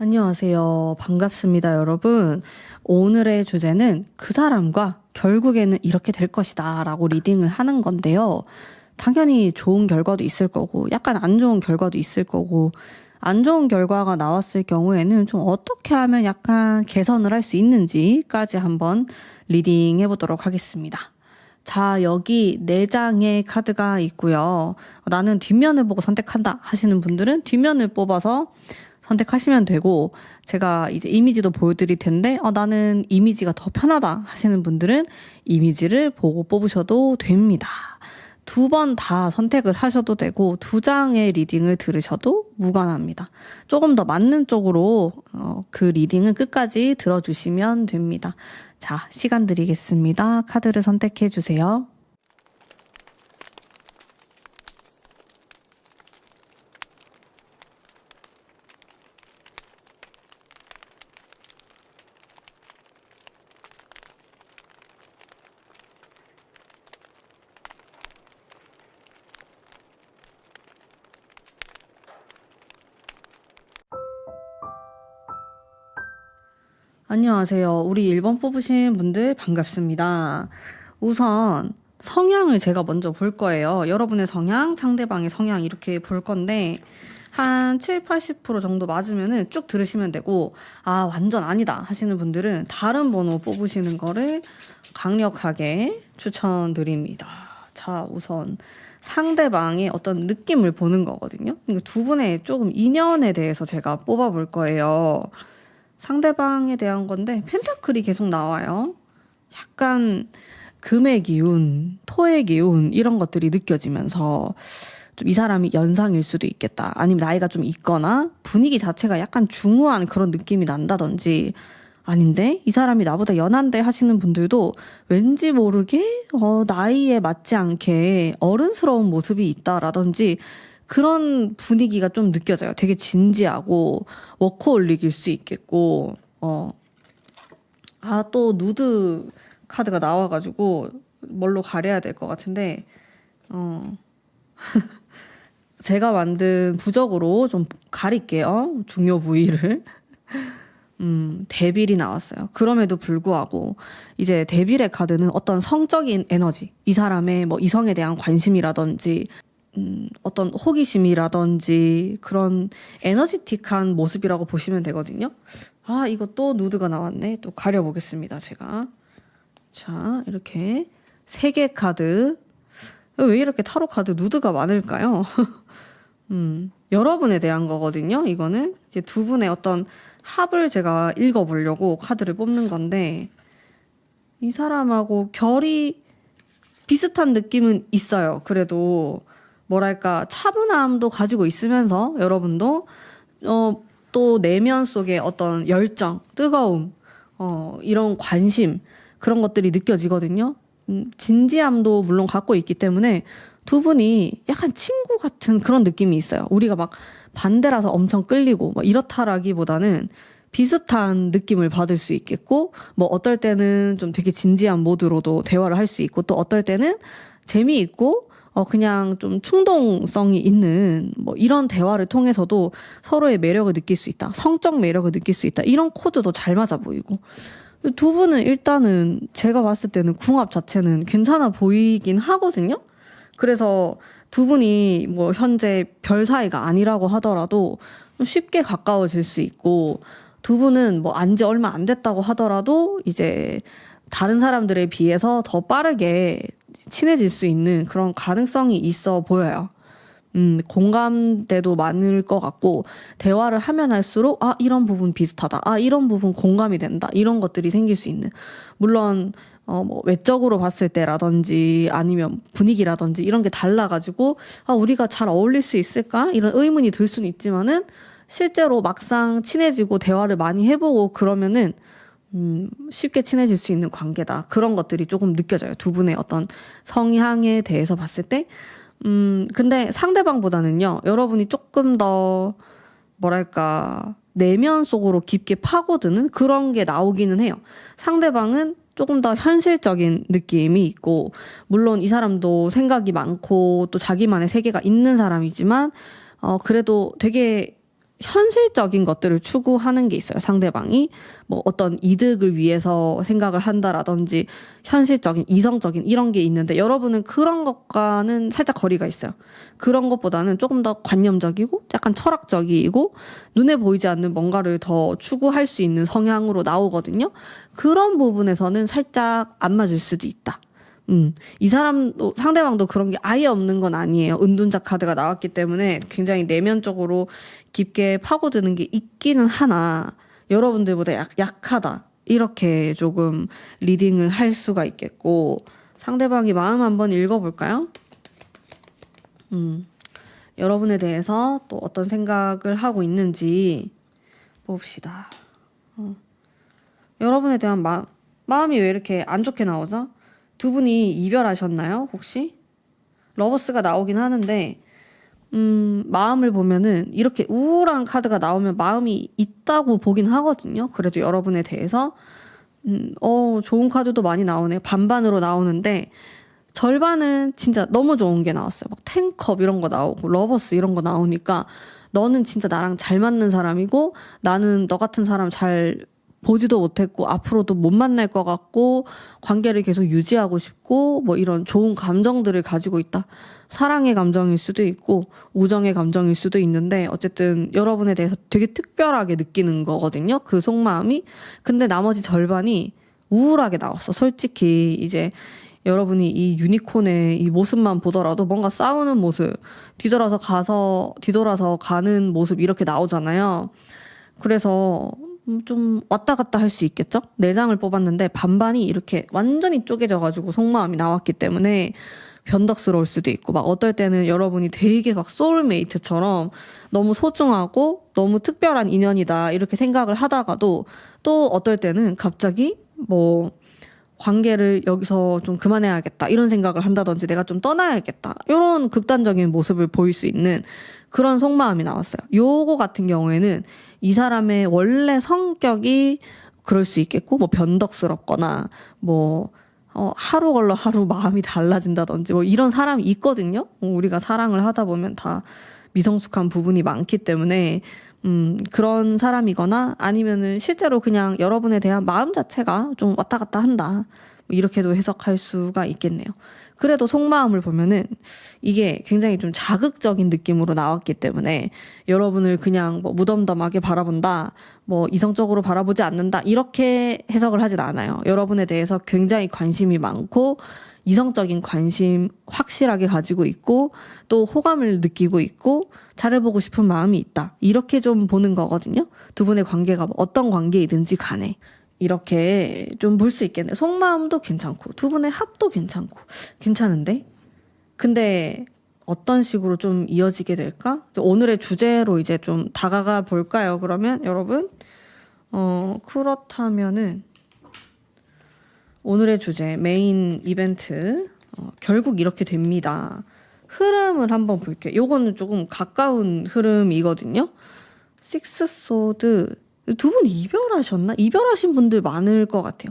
안녕하세요. 반갑습니다, 여러분. 오늘의 주제는 그 사람과 결국에는 이렇게 될 것이다 라고 리딩을 하는 건데요. 당연히 좋은 결과도 있을 거고, 약간 안 좋은 결과도 있을 거고, 안 좋은 결과가 나왔을 경우에는 좀 어떻게 하면 약간 개선을 할 수 있는지까지 한번 리딩 해보도록 하겠습니다. 자, 여기 4장의 카드가 있고요. 나는 뒷면을 보고 선택한다 하시는 분들은 뒷면을 뽑아서 선택하시면 되고, 제가 이제 이미지도 보여드릴 텐데 나는 이미지가 더 편하다 하시는 분들은 이미지를 보고 뽑으셔도 됩니다. 2번 다 선택을 하셔도 되고 2장의 리딩을 들으셔도 무관합니다. 조금 더 맞는 쪽으로 그 리딩은 끝까지 들어주시면 됩니다. 자, 시간 드리겠습니다. 카드를 선택해 주세요. 안녕하세요. 우리 1번 뽑으신 분들 반갑습니다. 우선 성향을 제가 먼저 볼 거예요. 여러분의 성향, 상대방의 성향 이렇게 볼 건데 한 7, 80% 정도 맞으면은 쭉 들으시면 되고, 완전 아니다 하시는 분들은 다른 번호 뽑으시는 거를 강력하게 추천드립니다. 자, 우선 상대방의 어떤 느낌을 보는 거거든요. 두 분의 조금 인연에 대해서 제가 뽑아볼 거예요. 상대방에 대한 건데 펜타클이 계속 나와요. 약간 금의 기운, 토의 기운 이런 것들이 느껴지면서 좀 이 사람이 연상일 수도 있겠다. 아니면 나이가 좀 있거나 분위기 자체가 약간 중후한 그런 느낌이 난다든지, 아닌데 이 사람이 나보다 연한데 하시는 분들도 왠지 모르게 나이에 맞지 않게 어른스러운 모습이 있다라든지 그런 분위기가 좀 느껴져요. 되게 진지하고 워커홀릭일 수 있겠고, 또 누드 카드가 나와가지고 뭘로 가려야 될 것 같은데, 제가 만든 부적으로 좀 가릴게요. 중요 부위를. 데빌이 나왔어요. 그럼에도 불구하고 이제 데빌의 카드는 어떤 성적인 에너지, 이 사람의 뭐 이성에 대한 관심이라든지 어떤 호기심이라든지 그런 에너지틱한 모습이라고 보시면 되거든요. 이거 또 누드가 나왔네. 또 가려보겠습니다, 제가. 자, 이렇게 3개 카드. 왜 이렇게 타로 카드 누드가 많을까요? 여러분에 대한 거거든요. 이거는 이제 두 분의 어떤 합을 제가 읽어보려고 카드를 뽑는 건데, 이 사람하고 결이 비슷한 느낌은 있어요. 그래도 뭐랄까 차분함도 가지고 있으면서 여러분도 또 내면 속에 어떤 열정, 뜨거움, 이런 관심, 그런 것들이 느껴지거든요. 진지함도 물론 갖고 있기 때문에 두 분이 약간 친구 같은 그런 느낌이 있어요. 우리가 막 반대라서 엄청 끌리고 뭐 이렇다라기보다는 비슷한 느낌을 받을 수 있겠고, 뭐 어떨 때는 좀 되게 진지한 모드로도 대화를 할 수 있고, 또 어떨 때는 재미있고 그냥 좀 충동성이 있는 뭐 이런 대화를 통해서도 서로의 매력을 느낄 수 있다. 성적 매력을 느낄 수 있다. 이런 코드도 잘 맞아 보이고. 두 분은 일단은 제가 봤을 때는 궁합 자체는 괜찮아 보이긴 하거든요. 그래서 두 분이 뭐 현재 별 사이가 아니라고 하더라도 쉽게 가까워질 수 있고, 두 분은 뭐 안지 얼마 안 됐다고 하더라도 이제 다른 사람들에 비해서 더 빠르게 친해질 수 있는 그런 가능성이 있어 보여요. 공감대도 많을 것 같고, 대화를 하면 할수록 이런 부분 비슷하다, 이런 부분 공감이 된다, 이런 것들이 생길 수 있는, 물론 뭐 외적으로 봤을 때라든지 아니면 분위기라든지 이런 게 달라가지고 우리가 잘 어울릴 수 있을까 이런 의문이 들 수는 있지만은, 실제로 막상 친해지고 대화를 많이 해보고 그러면은 쉽게 친해질 수 있는 관계다, 그런 것들이 조금 느껴져요. 두 분의 어떤 성향에 대해서 봤을 때. 근데 상대방보다는요, 여러분이 조금 더 뭐랄까 내면 속으로 깊게 파고드는 그런 게 나오기는 해요. 상대방은 조금 더 현실적인 느낌이 있고, 물론 이 사람도 생각이 많고 또 자기만의 세계가 있는 사람이지만 그래도 되게 현실적인 것들을 추구하는 게 있어요. 상대방이 뭐 어떤 이득을 위해서 생각을 한다라든지 현실적인, 이성적인 이런 게 있는데 여러분은 그런 것과는 살짝 거리가 있어요. 그런 것보다는 조금 더 관념적이고 약간 철학적이고 눈에 보이지 않는 뭔가를 더 추구할 수 있는 성향으로 나오거든요. 그런 부분에서는 살짝 안 맞을 수도 있다. 이 사람도, 상대방도 그런 게 아예 없는 건 아니에요. 은둔자 카드가 나왔기 때문에 굉장히 내면적으로 깊게 파고드는 게 있기는 하나, 여러분들보다 약하다. 이렇게 조금 리딩을 할 수가 있겠고, 상대방이 마음 한번 읽어볼까요? 여러분에 대해서 또 어떤 생각을 하고 있는지 봅시다. 여러분에 대한 마음이 왜 이렇게 안 좋게 나오죠? 두 분이 이별하셨나요, 혹시? 러버스가 나오긴 하는데, 마음을 보면은 이렇게 우울한 카드가 나오면 마음이 있다고 보긴 하거든요. 그래도 여러분에 대해서. 좋은 카드도 많이 나오네요. 반반으로 나오는데, 절반은 진짜 너무 좋은 게 나왔어요. 막 텐컵 이런 거 나오고, 러버스 이런 거 나오니까, 너는 진짜 나랑 잘 맞는 사람이고, 나는 너 같은 사람 잘 보지도 못했고 앞으로도 못 만날 것 같고 관계를 계속 유지하고 싶고 뭐 이런 좋은 감정들을 가지고 있다. 사랑의 감정일 수도 있고 우정의 감정일 수도 있는데 어쨌든 여러분에 대해서 되게 특별하게 느끼는 거거든요. 그 속마음이. 근데 나머지 절반이 우울하게 나왔어. 솔직히 이제 여러분이 이 유니콘의 이 모습만 보더라도 뭔가 싸우는 모습, 뒤돌아서 가는 모습 이렇게 나오잖아요. 그래서 좀 왔다 갔다 할 수 있겠죠? 4장을 뽑았는데 반반이 이렇게 완전히 쪼개져가지고 속마음이 나왔기 때문에 변덕스러울 수도 있고 막 어떨 때는 여러분이 되게 막 소울메이트처럼 너무 소중하고 너무 특별한 인연이다 이렇게 생각을 하다가도 또 어떨 때는 갑자기 뭐 관계를 여기서 좀 그만해야겠다 이런 생각을 한다든지 내가 좀 떠나야겠다 이런 극단적인 모습을 보일 수 있는 그런 속마음이 나왔어요. 요거 같은 경우에는 이 사람의 원래 성격이 그럴 수 있겠고 뭐 변덕스럽거나 뭐 하루 걸러 하루 마음이 달라진다든지 뭐 이런 사람이 있거든요. 우리가 사랑을 하다 보면 다 미성숙한 부분이 많기 때문에 그런 사람이거나 아니면은 실제로 그냥 여러분에 대한 마음 자체가 좀 왔다 갔다 한다. 뭐 이렇게도 해석할 수가 있겠네요. 그래도 속마음을 보면은 이게 굉장히 좀 자극적인 느낌으로 나왔기 때문에 여러분을 그냥 뭐 무덤덤하게 바라본다, 뭐 이성적으로 바라보지 않는다, 이렇게 해석을 하진 않아요. 여러분에 대해서 굉장히 관심이 많고, 이성적인 관심 확실하게 가지고 있고, 또 호감을 느끼고 있고, 잘해보고 싶은 마음이 있다. 이렇게 좀 보는 거거든요. 두 분의 관계가 뭐 어떤 관계이든지 간에. 이렇게 좀 볼 수 있겠네. 속마음도 괜찮고 두 분의 합도 괜찮고 괜찮은데 근데 어떤 식으로 좀 이어지게 될까? 오늘의 주제로 이제 좀 다가가 볼까요? 그러면 여러분 그렇다면은 오늘의 주제 메인 이벤트 결국 이렇게 됩니다. 흐름을 한번 볼게요. 요거는 조금 가까운 흐름이거든요. 식스 소드 두 분 이별하셨나? 이별하신 분들 많을 것 같아요.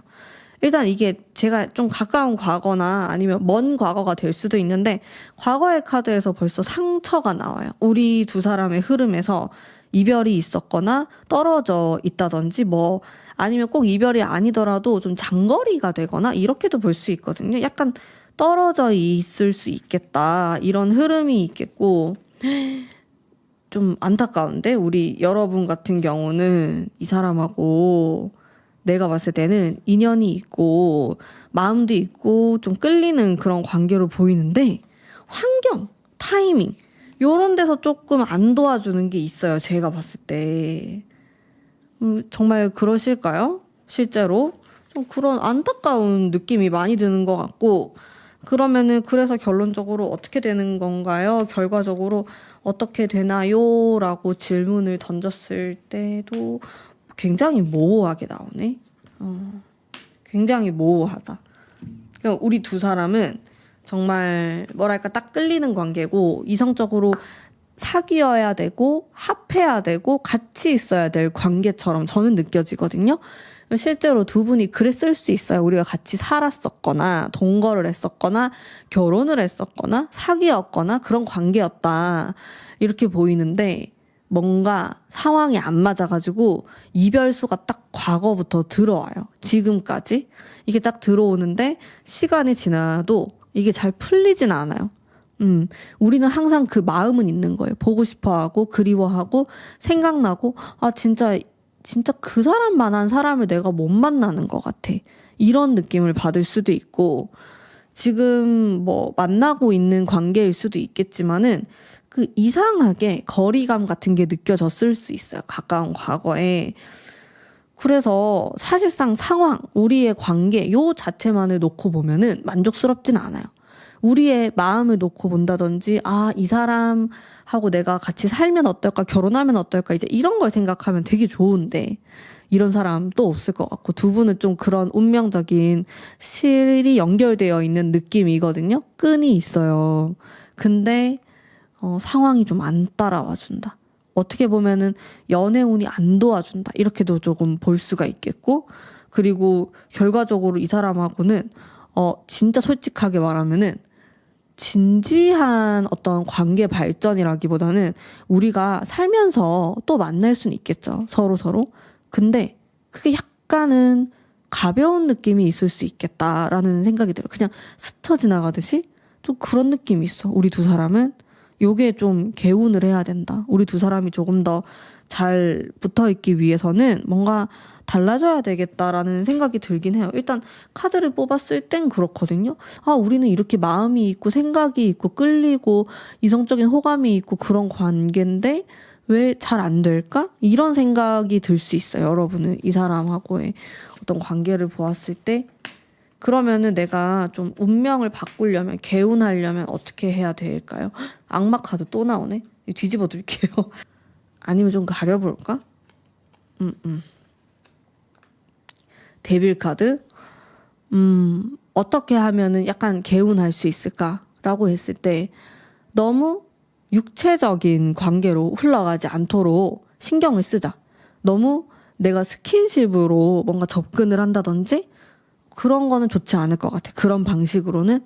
일단 이게 제가 좀 가까운 과거나 아니면 먼 과거가 될 수도 있는데 과거의 카드에서 벌써 상처가 나와요. 우리 두 사람의 흐름에서 이별이 있었거나 떨어져 있다든지 뭐 아니면 꼭 이별이 아니더라도 좀 장거리가 되거나 이렇게도 볼 수 있거든요. 약간 떨어져 있을 수 있겠다. 이런 흐름이 있겠고 좀 안타까운데 우리 여러분 같은 경우는 이 사람하고 내가 봤을 때는 인연이 있고 마음도 있고 좀 끌리는 그런 관계로 보이는데 환경, 타이밍 요런 데서 조금 안 도와주는 게 있어요. 제가 봤을 때 정말 그러실까요? 실제로 좀 그런 안타까운 느낌이 많이 드는 것 같고 그러면은 그래서 결론적으로 어떻게 되는 건가요? 결과적으로 어떻게 되나요? 라고 질문을 던졌을 때도 굉장히 모호하게 나오네. 굉장히 모호하다. 그러니까 우리 두 사람은 정말 뭐랄까 딱 끌리는 관계고 이성적으로 사귀어야 되고 합해야 되고 같이 있어야 될 관계처럼 저는 느껴지거든요. 실제로 두 분이 그랬을 수 있어요. 우리가 같이 살았었거나 동거를 했었거나 결혼을 했었거나 사귀었거나 그런 관계였다. 이렇게 보이는데 뭔가 상황이 안 맞아가지고 이별수가 딱 과거부터 들어와요. 지금까지. 이게 딱 들어오는데 시간이 지나도 이게 잘 풀리진 않아요. 우리는 항상 그 마음은 있는 거예요. 보고 싶어 하고, 그리워하고, 생각나고, 아, 진짜 그 사람만한 사람을 내가 못 만나는 것 같아. 이런 느낌을 받을 수도 있고, 지금 뭐 만나고 있는 관계일 수도 있겠지만은, 그 이상하게 거리감 같은 게 느껴졌을 수 있어요. 가까운 과거에. 그래서 사실상 상황, 우리의 관계, 요 자체만을 놓고 보면은 만족스럽진 않아요. 우리의 마음을 놓고 본다든지, 아, 이 사람하고 내가 같이 살면 어떨까, 결혼하면 어떨까, 이제 이런 걸 생각하면 되게 좋은데, 이런 사람 또 없을 것 같고, 두 분은 좀 그런 운명적인 실이 연결되어 있는 느낌이거든요? 끈이 있어요. 근데, 상황이 좀 안 따라와 준다. 어떻게 보면은 연애운이 안 도와준다. 이렇게도 조금 볼 수가 있겠고, 그리고 결과적으로 이 사람하고는, 진짜 솔직하게 말하면은, 진지한 어떤 관계 발전이라기보다는 우리가 살면서 또 만날 수는 있겠죠. 서로. 근데 그게 약간은 가벼운 느낌이 있을 수 있겠다라는 생각이 들어요. 그냥 스쳐 지나가듯이 좀 그런 느낌이 있어. 우리 두 사람은 요게 좀 개운을 해야 된다. 우리 두 사람이 조금 더 잘 붙어 있기 위해서는 뭔가 달라져야 되겠다라는 생각이 들긴 해요. 일단 카드를 뽑았을 땐 그렇거든요. 아, 우리는 이렇게 마음이 있고 생각이 있고 끌리고 이성적인 호감이 있고 그런 관계인데 왜 잘 안 될까? 이런 생각이 들 수 있어요. 여러분은 이 사람하고의 어떤 관계를 보았을 때 그러면은 내가 좀 운명을 바꾸려면 개운하려면 어떻게 해야 될까요? 악마 카드 또 나오네. 뒤집어 둘게요. 아니면 좀 가려볼까? 데빌 카드? 어떻게 하면은 약간 개운할 수 있을까라고 했을 때 너무 육체적인 관계로 흘러가지 않도록 신경을 쓰자. 너무 내가 스킨십으로 뭔가 접근을 한다든지 그런 거는 좋지 않을 것 같아. 그런 방식으로는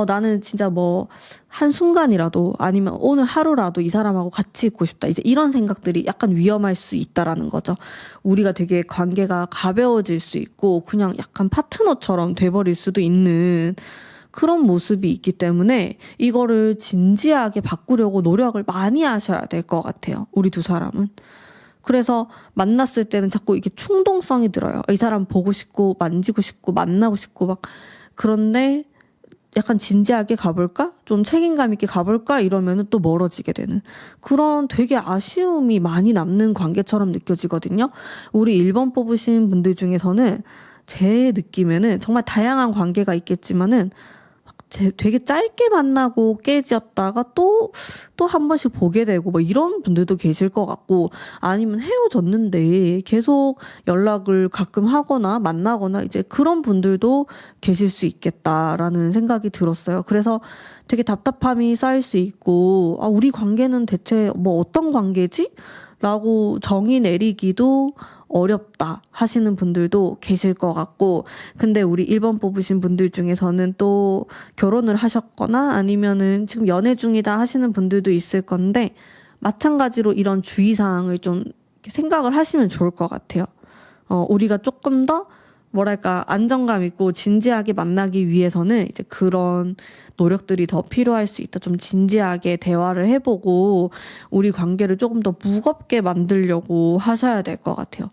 나는 진짜 뭐 한순간이라도 아니면 오늘 하루라도 이 사람하고 같이 있고 싶다. 이제 이런 생각들이 약간 위험할 수 있다라는 거죠. 우리가 되게 관계가 가벼워질 수 있고 그냥 약간 파트너처럼 돼버릴 수도 있는 그런 모습이 있기 때문에 이거를 진지하게 바꾸려고 노력을 많이 하셔야 될 것 같아요. 우리 두 사람은. 그래서 만났을 때는 자꾸 이게 충동성이 들어요. 이 사람 보고 싶고 만지고 싶고 만나고 싶고 막 그런데 약간 진지하게 가볼까? 좀 책임감 있게 가볼까? 이러면은 또 멀어지게 되는 그런 되게 아쉬움이 많이 남는 관계처럼 느껴지거든요. 우리 1번 뽑으신 분들 중에서는 제 느낌에는 정말 다양한 관계가 있겠지만은 되게 짧게 만나고 깨졌다가 또 한 번씩 보게 되고 뭐 이런 분들도 계실 것 같고 아니면 헤어졌는데 계속 연락을 가끔 하거나 만나거나 이제 그런 분들도 계실 수 있겠다라는 생각이 들었어요. 그래서 되게 답답함이 쌓일 수 있고 아, 우리 관계는 대체 뭐 어떤 관계지? 라고 정의 내리기도 어렵다 하시는 분들도 계실 것 같고 근데 우리 1번 뽑으신 분들 중에서는 또 결혼을 하셨거나 아니면은 지금 연애 중이다 하시는 분들도 있을 건데 마찬가지로 이런 주의사항을 좀 생각을 하시면 좋을 것 같아요. 우리가 조금 더 뭐랄까 안정감 있고 진지하게 만나기 위해서는 이제 그런 노력들이 더 필요할 수 있다. 좀 진지하게 대화를 해보고 우리 관계를 조금 더 무겁게 만들려고 하셔야 될 것 같아요.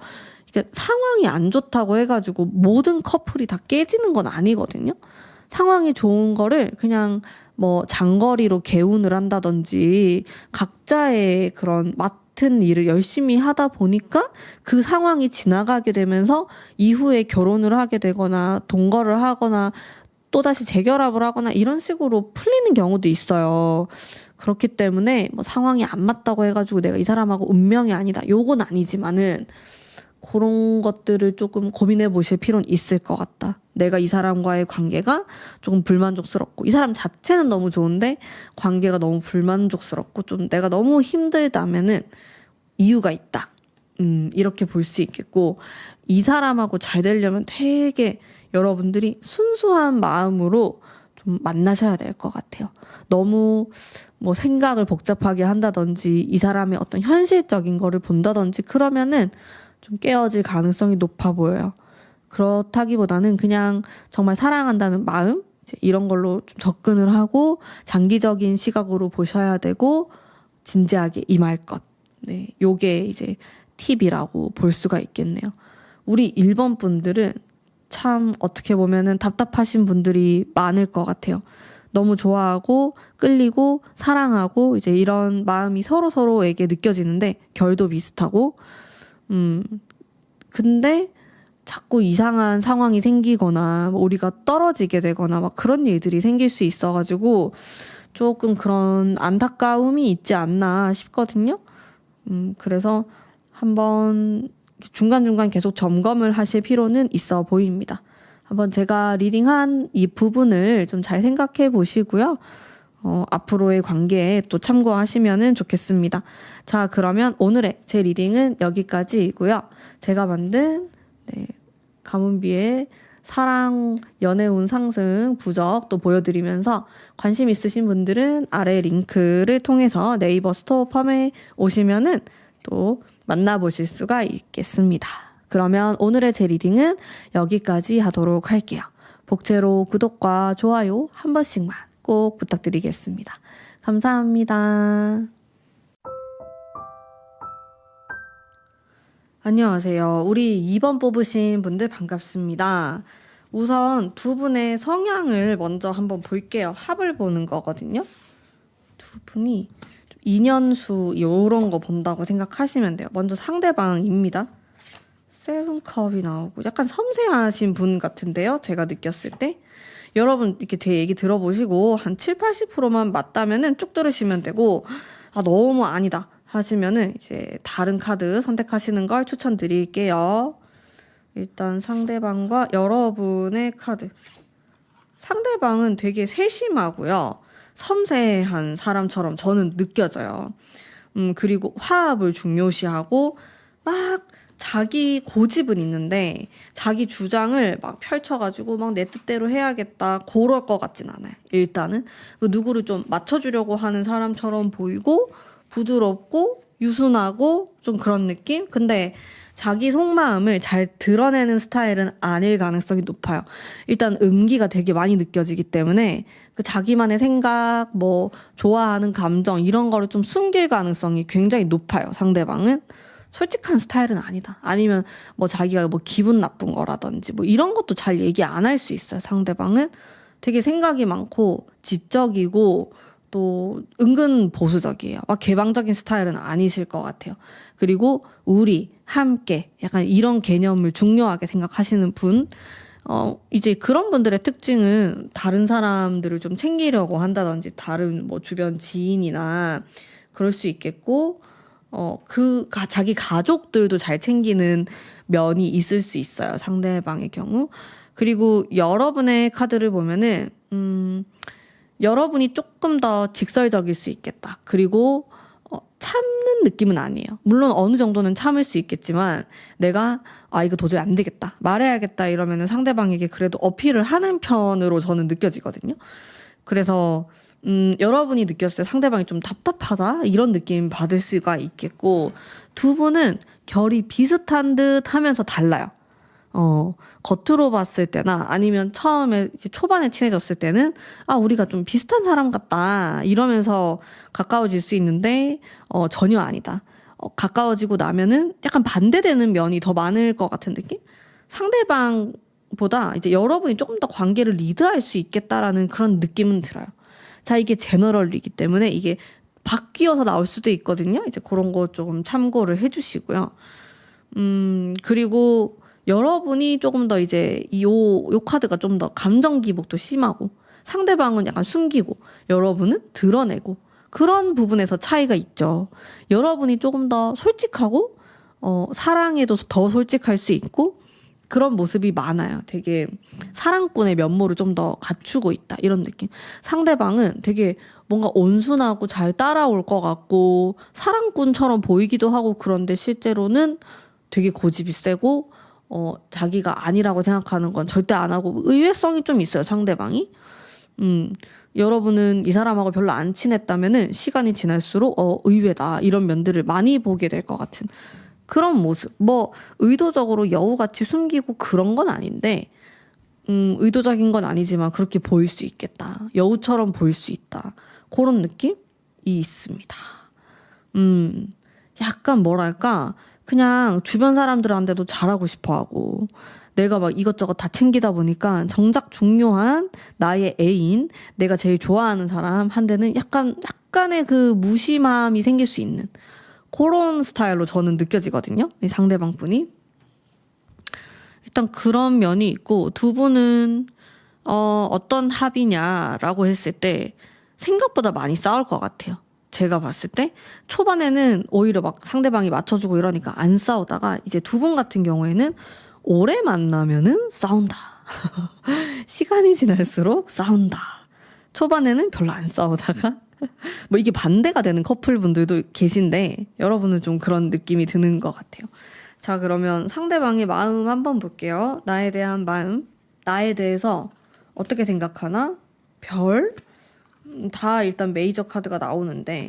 그러니까 상황이 안 좋다고 해가지고 모든 커플이 다 깨지는 건 아니거든요. 상황이 좋은 거를 그냥 뭐 장거리로 개운을 한다든지 각자의 그런 맡은 일을 열심히 하다 보니까 그 상황이 지나가게 되면서 이후에 결혼을 하게 되거나 동거를 하거나 또다시 재결합을 하거나 이런 식으로 풀리는 경우도 있어요. 그렇기 때문에 뭐 상황이 안 맞다고 해가지고 내가 이 사람하고 운명이 아니다. 요건 아니지만은 그런 것들을 조금 고민해 보실 필요는 있을 것 같다. 내가 이 사람과의 관계가 조금 불만족스럽고 이 사람 자체는 너무 좋은데 관계가 너무 불만족스럽고 좀 내가 너무 힘들다면은 이유가 있다. 이렇게 볼 수 있겠고 이 사람하고 잘 되려면 되게 여러분들이 순수한 마음으로 좀 좀 만나셔야 될 것 같아요. 너무 뭐 생각을 복잡하게 한다든지 이 사람의 어떤 현실적인 거를 본다든지 그러면은 좀 깨어질 가능성이 높아 보여요. 그렇다기보다는 그냥 정말 사랑한다는 마음 이제 이런 걸로 좀 접근을 하고 장기적인 시각으로 보셔야 되고 진지하게 임할 것. 네, 요게 이제 팁이라고 볼 수가 있겠네요. 우리 1번 분들은 참 어떻게 보면은 답답하신 분들이 많을 것 같아요. 너무 좋아하고 끌리고 사랑하고 이제 이런 마음이 서로에게 느껴지는데 결도 비슷하고 근데 자꾸 이상한 상황이 생기거나 우리가 떨어지게 되거나 막 그런 일들이 생길 수 있어가지고 조금 그런 안타까움이 있지 않나 싶거든요. 그래서 한번 중간중간 계속 점검을 하실 필요는 있어 보입니다. 한번 제가 리딩한 이 부분을 좀 잘 생각해 보시고요. 앞으로의 관계에 또 참고하시면 좋겠습니다. 자, 그러면 오늘의 제 리딩은 여기까지이고요. 제가 만든 가문비의 사랑, 연애운 상승, 부적 또 보여드리면서 관심 있으신 분들은 아래 링크를 통해서 네이버 스토어 펌에 오시면은 또 만나보실 수가 있겠습니다. 그러면 오늘의 제 리딩은 여기까지 하도록 할게요. 복제로 구독과 좋아요 한 번씩만 꼭 부탁드리겠습니다. 감사합니다. 안녕하세요. 우리 2번 뽑으신 분들 반갑습니다. 우선 두 분의 성향을 먼저 한번 볼게요. 합을 보는 거거든요. 두 분이 인연수 이런 거 본다고 생각하시면 돼요. 먼저 상대방입니다. 세븐컵이 나오고 약간 섬세하신 분 같은데요. 제가 느꼈을 때. 여러분 이렇게 제 얘기 들어보시고 한 7, 80%만 맞다면은 쭉 들으시면 되고 아 너무 아니다 하시면은 이제 다른 카드 선택하시는 걸 추천드릴게요. 일단 상대방과 여러분의 카드. 상대방은 되게 세심하고요. 섬세한 사람처럼 저는 느껴져요. 그리고 화합을 중요시하고 막 자기 고집은 있는데 자기 주장을 막 펼쳐가지고 막 내 뜻대로 해야겠다 그럴 것 같진 않아요. 일단은 누구를 좀 맞춰주려고 하는 사람처럼 보이고 부드럽고 유순하고 좀 그런 느낌? 근데 자기 속마음을 잘 드러내는 스타일은 아닐 가능성이 높아요. 일단 음기가 되게 많이 느껴지기 때문에 그 자기만의 생각, 뭐 좋아하는 감정 이런 거를 좀 숨길 가능성이 굉장히 높아요. 상대방은 솔직한 스타일은 아니다. 아니면 뭐 자기가 뭐 기분 나쁜 거라든지 뭐 이런 것도 잘 얘기 안 할 수 있어요. 상대방은 되게 생각이 많고 지적이고 또 은근 보수적이에요. 막 개방적인 스타일은 아니실 것 같아요. 그리고 우리, 함께 약간 이런 개념을 중요하게 생각하시는 분. 이제 그런 분들의 특징은 다른 사람들을 좀 챙기려고 한다든지 다른 뭐 주변 지인이나 그럴 수 있겠고 자기 가족들도 잘 챙기는 면이 있을 수 있어요. 상대방의 경우. 그리고 여러분의 카드를 보면은 여러분이 조금 더 직설적일 수 있겠다. 그리고 참는 느낌은 아니에요. 물론 어느 정도는 참을 수 있겠지만 내가 이거 도저히 안 되겠다. 말해야겠다 이러면은 상대방에게 그래도 어필을 하는 편으로 저는 느껴지거든요. 그래서 여러분이 느꼈을 때 상대방이 좀 답답하다 이런 느낌 받을 수가 있겠고 두 분은 결이 비슷한 듯 하면서 달라요. 겉으로 봤을 때나 아니면 처음에 이제 초반에 친해졌을 때는 우리가 좀 비슷한 사람 같다 이러면서 가까워질 수 있는데 전혀 아니다. 가까워지고 나면은 약간 반대되는 면이 더 많을 것 같은 느낌? 상대방보다 이제 여러분이 조금 더 관계를 리드할 수 있겠다라는 그런 느낌은 들어요. 자, 이게 제너럴이기 때문에 이게 바뀌어서 나올 수도 있거든요. 이제 그런 거 조금 참고를 해주시고요. 그리고 여러분이 조금 더 이제 요 카드가 좀 더 감정 기복도 심하고 상대방은 약간 숨기고 여러분은 드러내고 그런 부분에서 차이가 있죠. 여러분이 조금 더 솔직하고 사랑에도 더 솔직할 수 있고 그런 모습이 많아요. 되게 사랑꾼의 면모를 좀 더 갖추고 있다 이런 느낌. 상대방은 되게 뭔가 온순하고 잘 따라올 것 같고 사랑꾼처럼 보이기도 하고 그런데 실제로는 되게 고집이 세고 자기가 아니라고 생각하는 건 절대 안 하고 의외성이 좀 있어요. 상대방이. 여러분은 이 사람하고 별로 안 친했다면은 시간이 지날수록 의외다 이런 면들을 많이 보게 될 것 같은 그런 모습. 뭐 의도적으로 여우같이 숨기고 그런 건 아닌데 의도적인 건 아니지만 그렇게 보일 수 있겠다. 여우처럼 보일 수 있다. 그런 느낌이 있습니다. 약간 뭐랄까 그냥 주변 사람들한테도 잘하고 싶어하고 내가 막 이것저것 다 챙기다 보니까 정작 중요한 나의 애인, 내가 제일 좋아하는 사람한테는 약간의 그 무심함이 생길 수 있는 그런 스타일로 저는 느껴지거든요. 이 상대방 분이. 일단 그런 면이 있고 두 분은 어떤 합이냐라고 했을 때 생각보다 많이 싸울 것 같아요. 제가 봤을 때 초반에는 오히려 막 상대방이 맞춰주고 이러니까 안 싸우다가 이제 두 분 같은 경우에는 오래 만나면은 싸운다. 시간이 지날수록 싸운다. 초반에는 별로 안 싸우다가 뭐 이게 반대가 되는 커플분들도 계신데 여러분은 좀 그런 느낌이 드는 것 같아요. 자, 그러면 상대방의 마음 한번 볼게요. 나에 대한 마음. 나에 대해서 어떻게 생각하나? 별? 다 일단 메이저 카드가 나오는데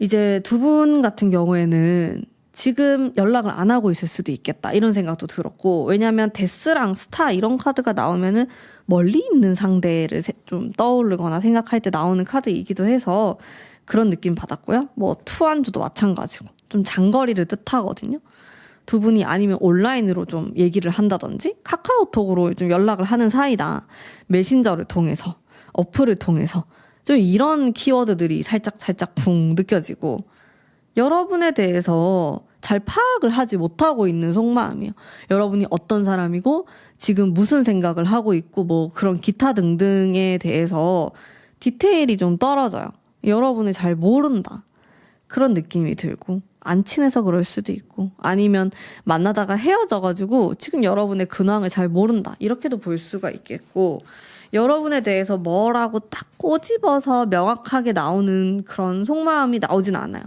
이제 두 분 같은 경우에는 지금 연락을 안 하고 있을 수도 있겠다 이런 생각도 들었고 왜냐하면 데스랑 스타 이런 카드가 나오면은 멀리 있는 상대를 좀 떠오르거나 생각할 때 나오는 카드이기도 해서 그런 느낌 받았고요. 뭐 투안주도 마찬가지고 좀 장거리를 뜻하거든요. 두 분이 아니면 온라인으로 좀 얘기를 한다든지 카카오톡으로 좀 연락을 하는 사이다. 메신저를 통해서 어플을 통해서 좀 이런 키워드들이 살짝 붕 느껴지고 여러분에 대해서 잘 파악을 하지 못하고 있는 속마음이에요. 여러분이 어떤 사람이고 지금 무슨 생각을 하고 있고 뭐 그런 기타 등등에 대해서 디테일이 좀 떨어져요. 여러분을 잘 모른다. 그런 느낌이 들고 안 친해서 그럴 수도 있고 아니면 만나다가 헤어져가지고 지금 여러분의 근황을 잘 모른다. 이렇게도 볼 수가 있겠고 여러분에 대해서 뭐라고 딱 꼬집어서 명확하게 나오는 그런 속마음이 나오진 않아요.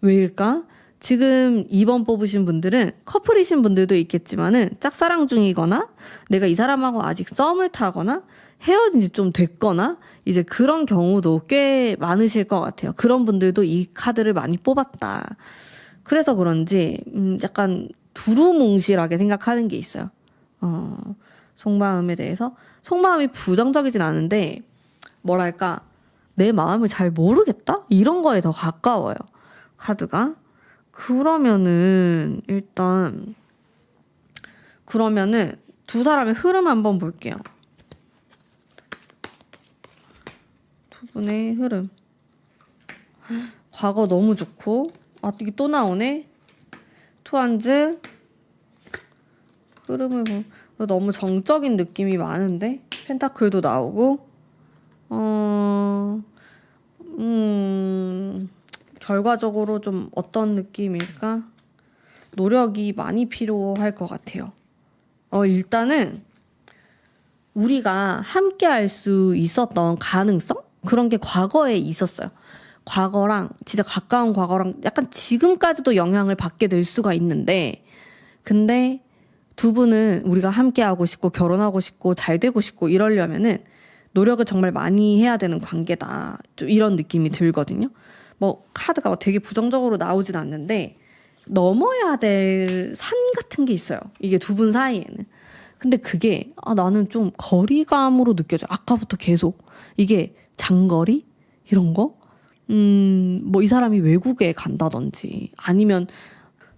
왜일까? 지금 2번 뽑으신 분들은 커플이신 분들도 있겠지만은 짝사랑 중이거나 내가 이 사람하고 아직 썸을 타거나 헤어진 지 좀 됐거나 이제 그런 경우도 꽤 많으실 것 같아요. 그런 분들도 이 카드를 많이 뽑았다. 그래서 그런지 약간 두루뭉실하게 생각하는 게 있어요. 속마음에 대해서. 속마음이 부정적이진 않은데 뭐랄까 내 마음을 잘 모르겠다? 이런 거에 더 가까워요. 카드가. 그러면은 두 사람의 흐름 한번 볼게요. 두 분의 흐름. 과거 너무 좋고 이게 또 나오네. 투한즈 흐름을 너무 정적인 느낌이 많은데 펜타클도 나오고 결과적으로 좀 어떤 느낌일까? 노력이 많이 필요할 것 같아요. 일단은 우리가 함께 할 수 있었던 가능성? 그런 게 과거에 있었어요. 과거랑 진짜 가까운 과거랑 약간 지금까지도 영향을 받게 될 수가 있는데 근데 두 분은 우리가 함께 하고 싶고 결혼하고 싶고 잘 되고 싶고 이러려면은 노력을 정말 많이 해야 되는 관계다. 좀 이런 느낌이 들거든요. 뭐 카드가 되게 부정적으로 나오진 않는데 넘어야 될 산 같은 게 있어요. 이게 두 분 사이에는. 근데 그게 나는 좀 거리감으로 느껴져요. 아까부터 계속 이게 장거리 이런 거? 뭐 이 사람이 외국에 간다든지 아니면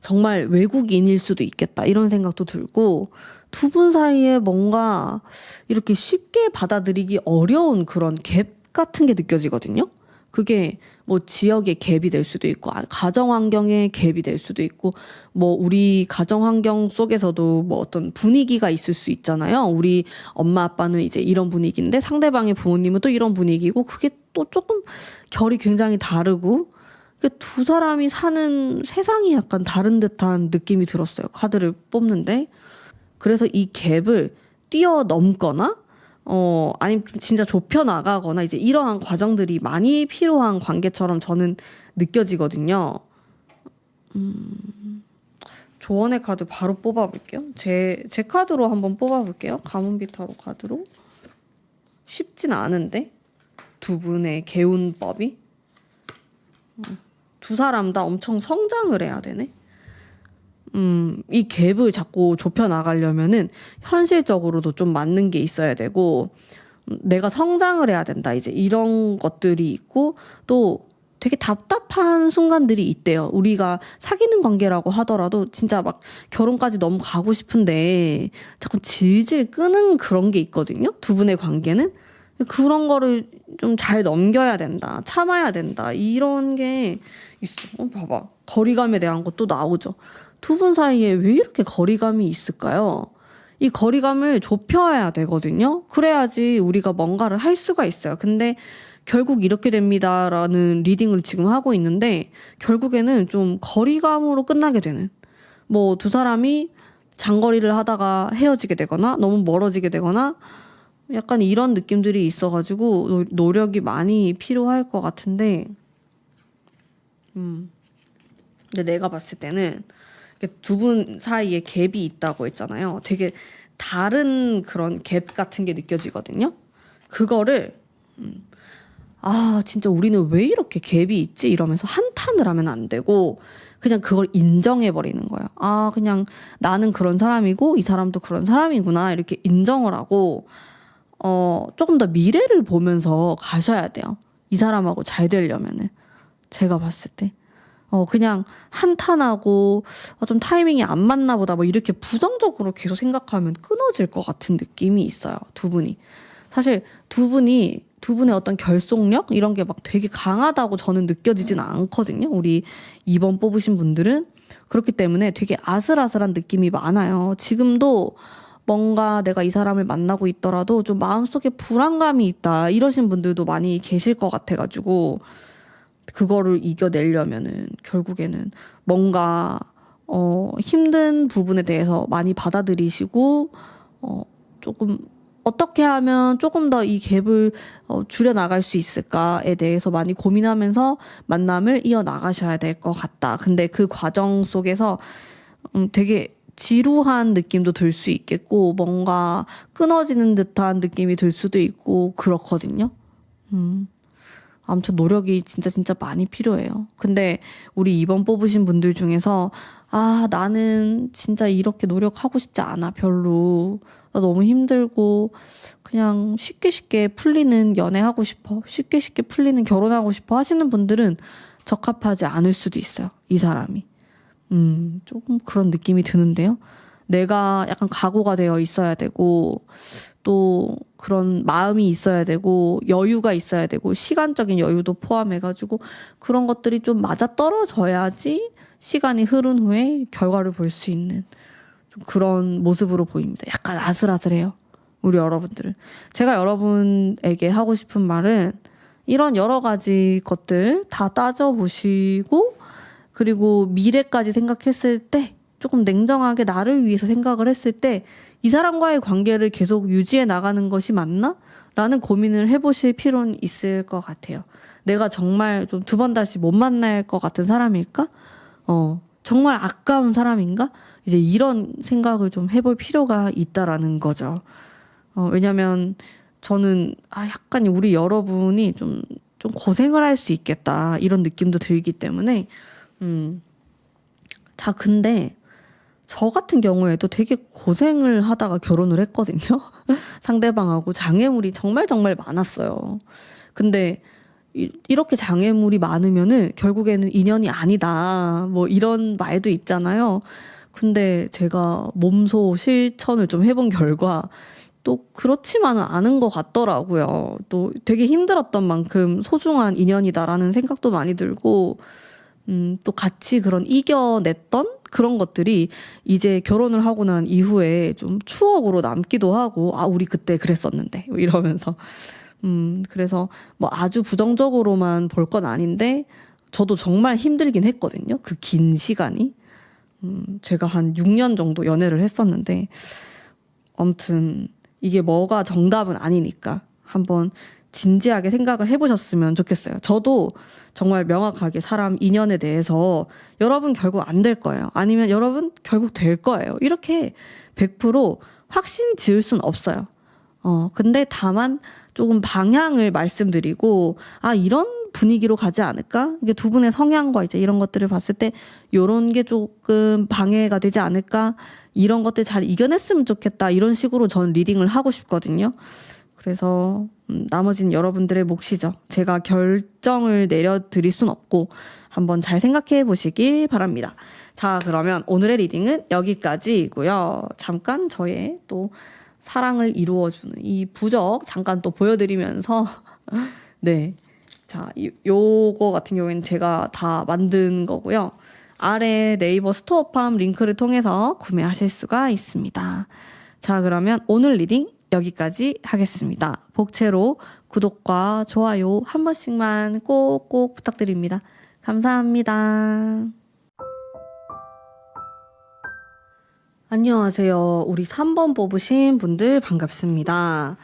정말 외국인일 수도 있겠다 이런 생각도 들고 두 분 사이에 뭔가 이렇게 쉽게 받아들이기 어려운 그런 갭 같은 게 느껴지거든요. 그게 뭐 지역의 갭이 될 수도 있고 가정 환경의 갭이 될 수도 있고 뭐 우리 가정 환경 속에서도 뭐 어떤 분위기가 있을 수 있잖아요. 우리 엄마 아빠는 이제 이런 분위기인데 상대방의 부모님은 또 이런 분위기고 그게 또 조금 결이 굉장히 다르고 두 사람이 사는 세상이 약간 다른 듯한 느낌이 들었어요. 카드를 뽑는데. 그래서 이 갭을 뛰어넘거나 아니면 진짜 좁혀나가거나 이제 이러한 과정들이 많이 필요한 관계처럼 저는 느껴지거든요. 조언의 카드 바로 뽑아볼게요. 제 카드로 한번 뽑아볼게요. 가문비 타로 카드로. 쉽진 않은데 두 분의 개운법이 두 사람 다 엄청 성장을 해야 되네. 이 갭을 자꾸 좁혀 나가려면은 현실적으로도 좀 맞는 게 있어야 되고 내가 성장을 해야 된다. 이제 이런 것들이 있고 또 되게 답답한 순간들이 있대요. 우리가 사귀는 관계라고 하더라도 진짜 막 결혼까지 너무 가고 싶은데 자꾸 질질 끄는 그런 게 있거든요. 두 분의 관계는. 그런 거를 좀 잘 넘겨야 된다. 참아야 된다. 이런 게 있어. 봐봐. 거리감에 대한 것도 나오죠. 두 분 사이에 왜 이렇게 거리감이 있을까요? 이 거리감을 좁혀야 되거든요. 그래야지 우리가 뭔가를 할 수가 있어요. 근데 결국 이렇게 됩니다라는 리딩을 지금 하고 있는데 결국에는 좀 거리감으로 끝나게 되는 뭐 두 사람이 장거리를 하다가 헤어지게 되거나 너무 멀어지게 되거나 약간 이런 느낌들이 있어가지고 노력이 많이 필요할 것 같은데 근데 내가 봤을 때는 두 분 사이에 갭이 있다고 했잖아요. 되게 다른 그런 갭 같은 게 느껴지거든요. 그거를 진짜 우리는 왜 이렇게 갭이 있지? 이러면서 한탄을 하면 안 되고 그냥 그걸 인정해버리는 거예요. 그냥 나는 그런 사람이고 이 사람도 그런 사람이구나 이렇게 인정을 하고 조금 더 미래를 보면서 가셔야 돼요. 이 사람하고 잘 되려면은 제가 봤을 때 그냥 한탄하고 좀 타이밍이 안 맞나 보다 뭐 이렇게 부정적으로 계속 생각하면 끊어질 것 같은 느낌이 있어요. 두 분이. 사실 두 분의 어떤 결속력 이런 게 막 되게 강하다고 저는 느껴지진 않거든요. 우리 2번 뽑으신 분들은. 그렇기 때문에 되게 아슬아슬한 느낌이 많아요. 지금도 뭔가 내가 이 사람을 만나고 있더라도 좀 마음속에 불안감이 있다 이러신 분들도 많이 계실 것 같아가지고 그거를 이겨내려면은 결국에는 뭔가 힘든 부분에 대해서 많이 받아들이시고 조금 어떻게 하면 조금 더 이 갭을 줄여나갈 수 있을까에 대해서 많이 고민하면서 만남을 이어나가셔야 될 것 같다. 근데 그 과정 속에서 되게 지루한 느낌도 들 수 있겠고 뭔가 끊어지는 듯한 느낌이 들 수도 있고 그렇거든요. 아무튼 노력이 진짜 많이 필요해요. 근데 우리 2번 뽑으신 분들 중에서 나는 진짜 이렇게 노력하고 싶지 않아. 별로. 나 너무 힘들고 그냥 쉽게 풀리는 연애하고 싶어. 쉽게 풀리는 결혼하고 싶어 하시는 분들은 적합하지 않을 수도 있어요. 이 사람이. 조금 그런 느낌이 드는데요. 내가 약간 각오가 되어 있어야 되고 또 그런 마음이 있어야 되고 여유가 있어야 되고 시간적인 여유도 포함해가지고 그런 것들이 좀 맞아떨어져야지 시간이 흐른 후에 결과를 볼 수 있는 좀 그런 모습으로 보입니다. 약간 아슬아슬해요. 우리 여러분들은. 제가 여러분에게 하고 싶은 말은 이런 여러 가지 것들 다 따져보시고 그리고 미래까지 생각했을 때 조금 냉정하게 나를 위해서 생각을 했을 때 이 사람과의 관계를 계속 유지해 나가는 것이 맞나? 라는 고민을 해보실 필요는 있을 것 같아요. 내가 정말 좀 두 번 다시 못 만날 것 같은 사람일까? 정말 아까운 사람인가? 이제 이런 생각을 좀 해볼 필요가 있다라는 거죠. 왜냐면 저는 약간 우리 여러분이 좀 고생을 할 수 있겠다 이런 느낌도 들기 때문에 자, 근데 저 같은 경우에도 되게 고생을 하다가 결혼을 했거든요. 상대방하고 장애물이 정말 많았어요. 근데 이렇게 장애물이 많으면은 결국에는 인연이 아니다. 뭐 이런 말도 있잖아요. 근데 제가 몸소 실천을 좀 해본 결과 또 그렇지만은 않은 것 같더라고요. 또 되게 힘들었던 만큼 소중한 인연이다라는 생각도 많이 들고 또 같이 그런 이겨냈던 그런 것들이 이제 결혼을 하고 난 이후에 좀 추억으로 남기도 하고 우리 그때 그랬었는데 이러면서 그래서 뭐 아주 부정적으로만 볼 건 아닌데 저도 정말 힘들긴 했거든요. 그 긴 시간이 제가 한 6년 정도 연애를 했었는데 아무튼 이게 뭐가 정답은 아니니까 한번 진지하게 생각을 해보셨으면 좋겠어요. 저도 정말 명확하게 사람 인연에 대해서 여러분 결국 안 될 거예요. 아니면 여러분 결국 될 거예요. 이렇게 100% 확신 지을 순 없어요. 근데 다만 조금 방향을 말씀드리고, 이런 분위기로 가지 않을까? 이게 두 분의 성향과 이제 이런 것들을 봤을 때, 요런 게 조금 방해가 되지 않을까? 이런 것들 잘 이겨냈으면 좋겠다. 이런 식으로 저는 리딩을 하고 싶거든요. 그래서, 나머지는 여러분들의 몫이죠. 제가 결정을 내려드릴 순 없고, 한번 잘 생각해 보시길 바랍니다. 자, 그러면 오늘의 리딩은 여기까지이고요. 잠깐 저의 또 사랑을 이루어주는 이 부적 잠깐 또 보여드리면서 네, 자, 요거 같은 경우에는 제가 다 만든 거고요. 아래 네이버 스토어팜 링크를 통해서 구매하실 수가 있습니다. 자, 그러면 오늘 리딩 여기까지 하겠습니다. 복채로 구독과 좋아요 한 번씩만 꼭꼭 부탁드립니다. 감사합니다. 안녕하세요. 우리 3번 뽑으신 분들 반갑습니다.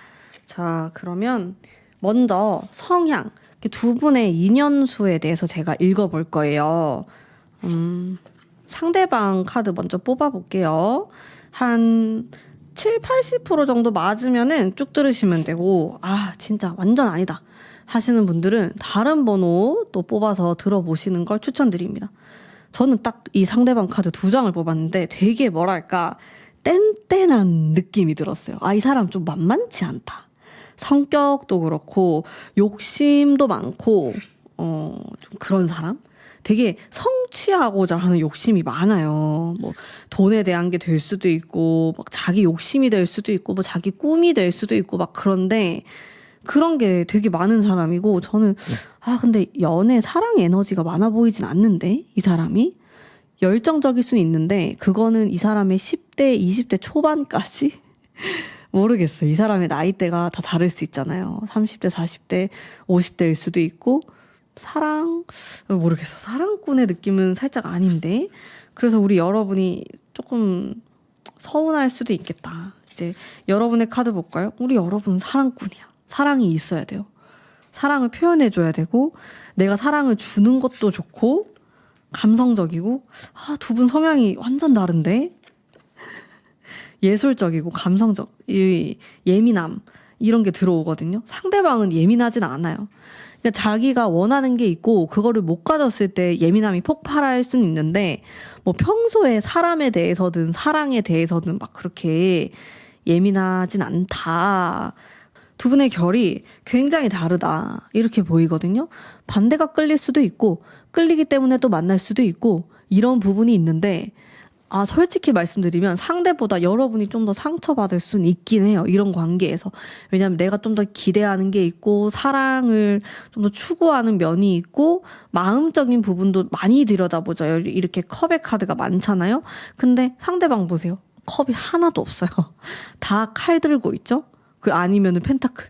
자, 그러면 먼저 성향, 두 분의 인연수에 대해서 제가 읽어볼 거예요. 상대방 카드 먼저 뽑아볼게요. 한 7, 80% 정도 맞으면은 쭉 들으시면 되고, 진짜 완전 아니다 하시는 분들은 다른 번호 또 뽑아서 들어보시는 걸 추천드립니다. 저는 딱 이 상대방 카드 2장을 뽑았는데 되게 뭐랄까 뗀뗀한 느낌이 들었어요. 이 사람 좀 만만치 않다. 성격도 그렇고 욕심도 많고 좀 그런 사람? 되게 성취하고자 하는 욕심이 많아요. 뭐 돈에 대한 게 될 수도 있고 막 자기 욕심이 될 수도 있고 뭐 자기 꿈이 될 수도 있고 막 그런데 그런 게 되게 많은 사람이고 저는 근데 연애 사랑 에너지가 많아 보이진 않는데 이 사람이 열정적일 수는 있는데 그거는 이 사람의 10대, 20대 초반까지 모르겠어요. 이 사람의 나이대가 다 다를 수 있잖아요. 30대, 40대, 50대일 수도 있고 모르겠어. 사랑꾼의 느낌은 살짝 아닌데 그래서 우리 여러분이 조금 서운할 수도 있겠다. 이제 여러분의 카드 볼까요? 우리 여러분 사랑꾼이야. 사랑이 있어야 돼요. 사랑을 표현해줘야 되고 내가 사랑을 주는 것도 좋고 감성적이고 두 분 성향이 완전 다른데 예술적이고 감성적 예민함 이런 게 들어오거든요. 상대방은 예민하진 않아요. 그러니까 자기가 원하는 게 있고 그거를 못 가졌을 때 예민함이 폭발할 수는 있는데 뭐 평소에 사람에 대해서든 사랑에 대해서든 막 그렇게 예민하진 않다. 두 분의 결이 굉장히 다르다 이렇게 보이거든요. 반대가 끌릴 수도 있고 끌리기 때문에 또 만날 수도 있고 이런 부분이 있는데 솔직히 말씀드리면 상대보다 여러분이 좀 더 상처받을 수는 있긴 해요. 이런 관계에서. 왜냐하면 내가 좀 더 기대하는 게 있고 사랑을 좀 더 추구하는 면이 있고 마음적인 부분도 많이 들여다보죠. 이렇게 컵의 카드가 많잖아요. 근데 상대방 보세요. 컵이 하나도 없어요. 다 칼 들고 있죠. 아니면은 펜타클.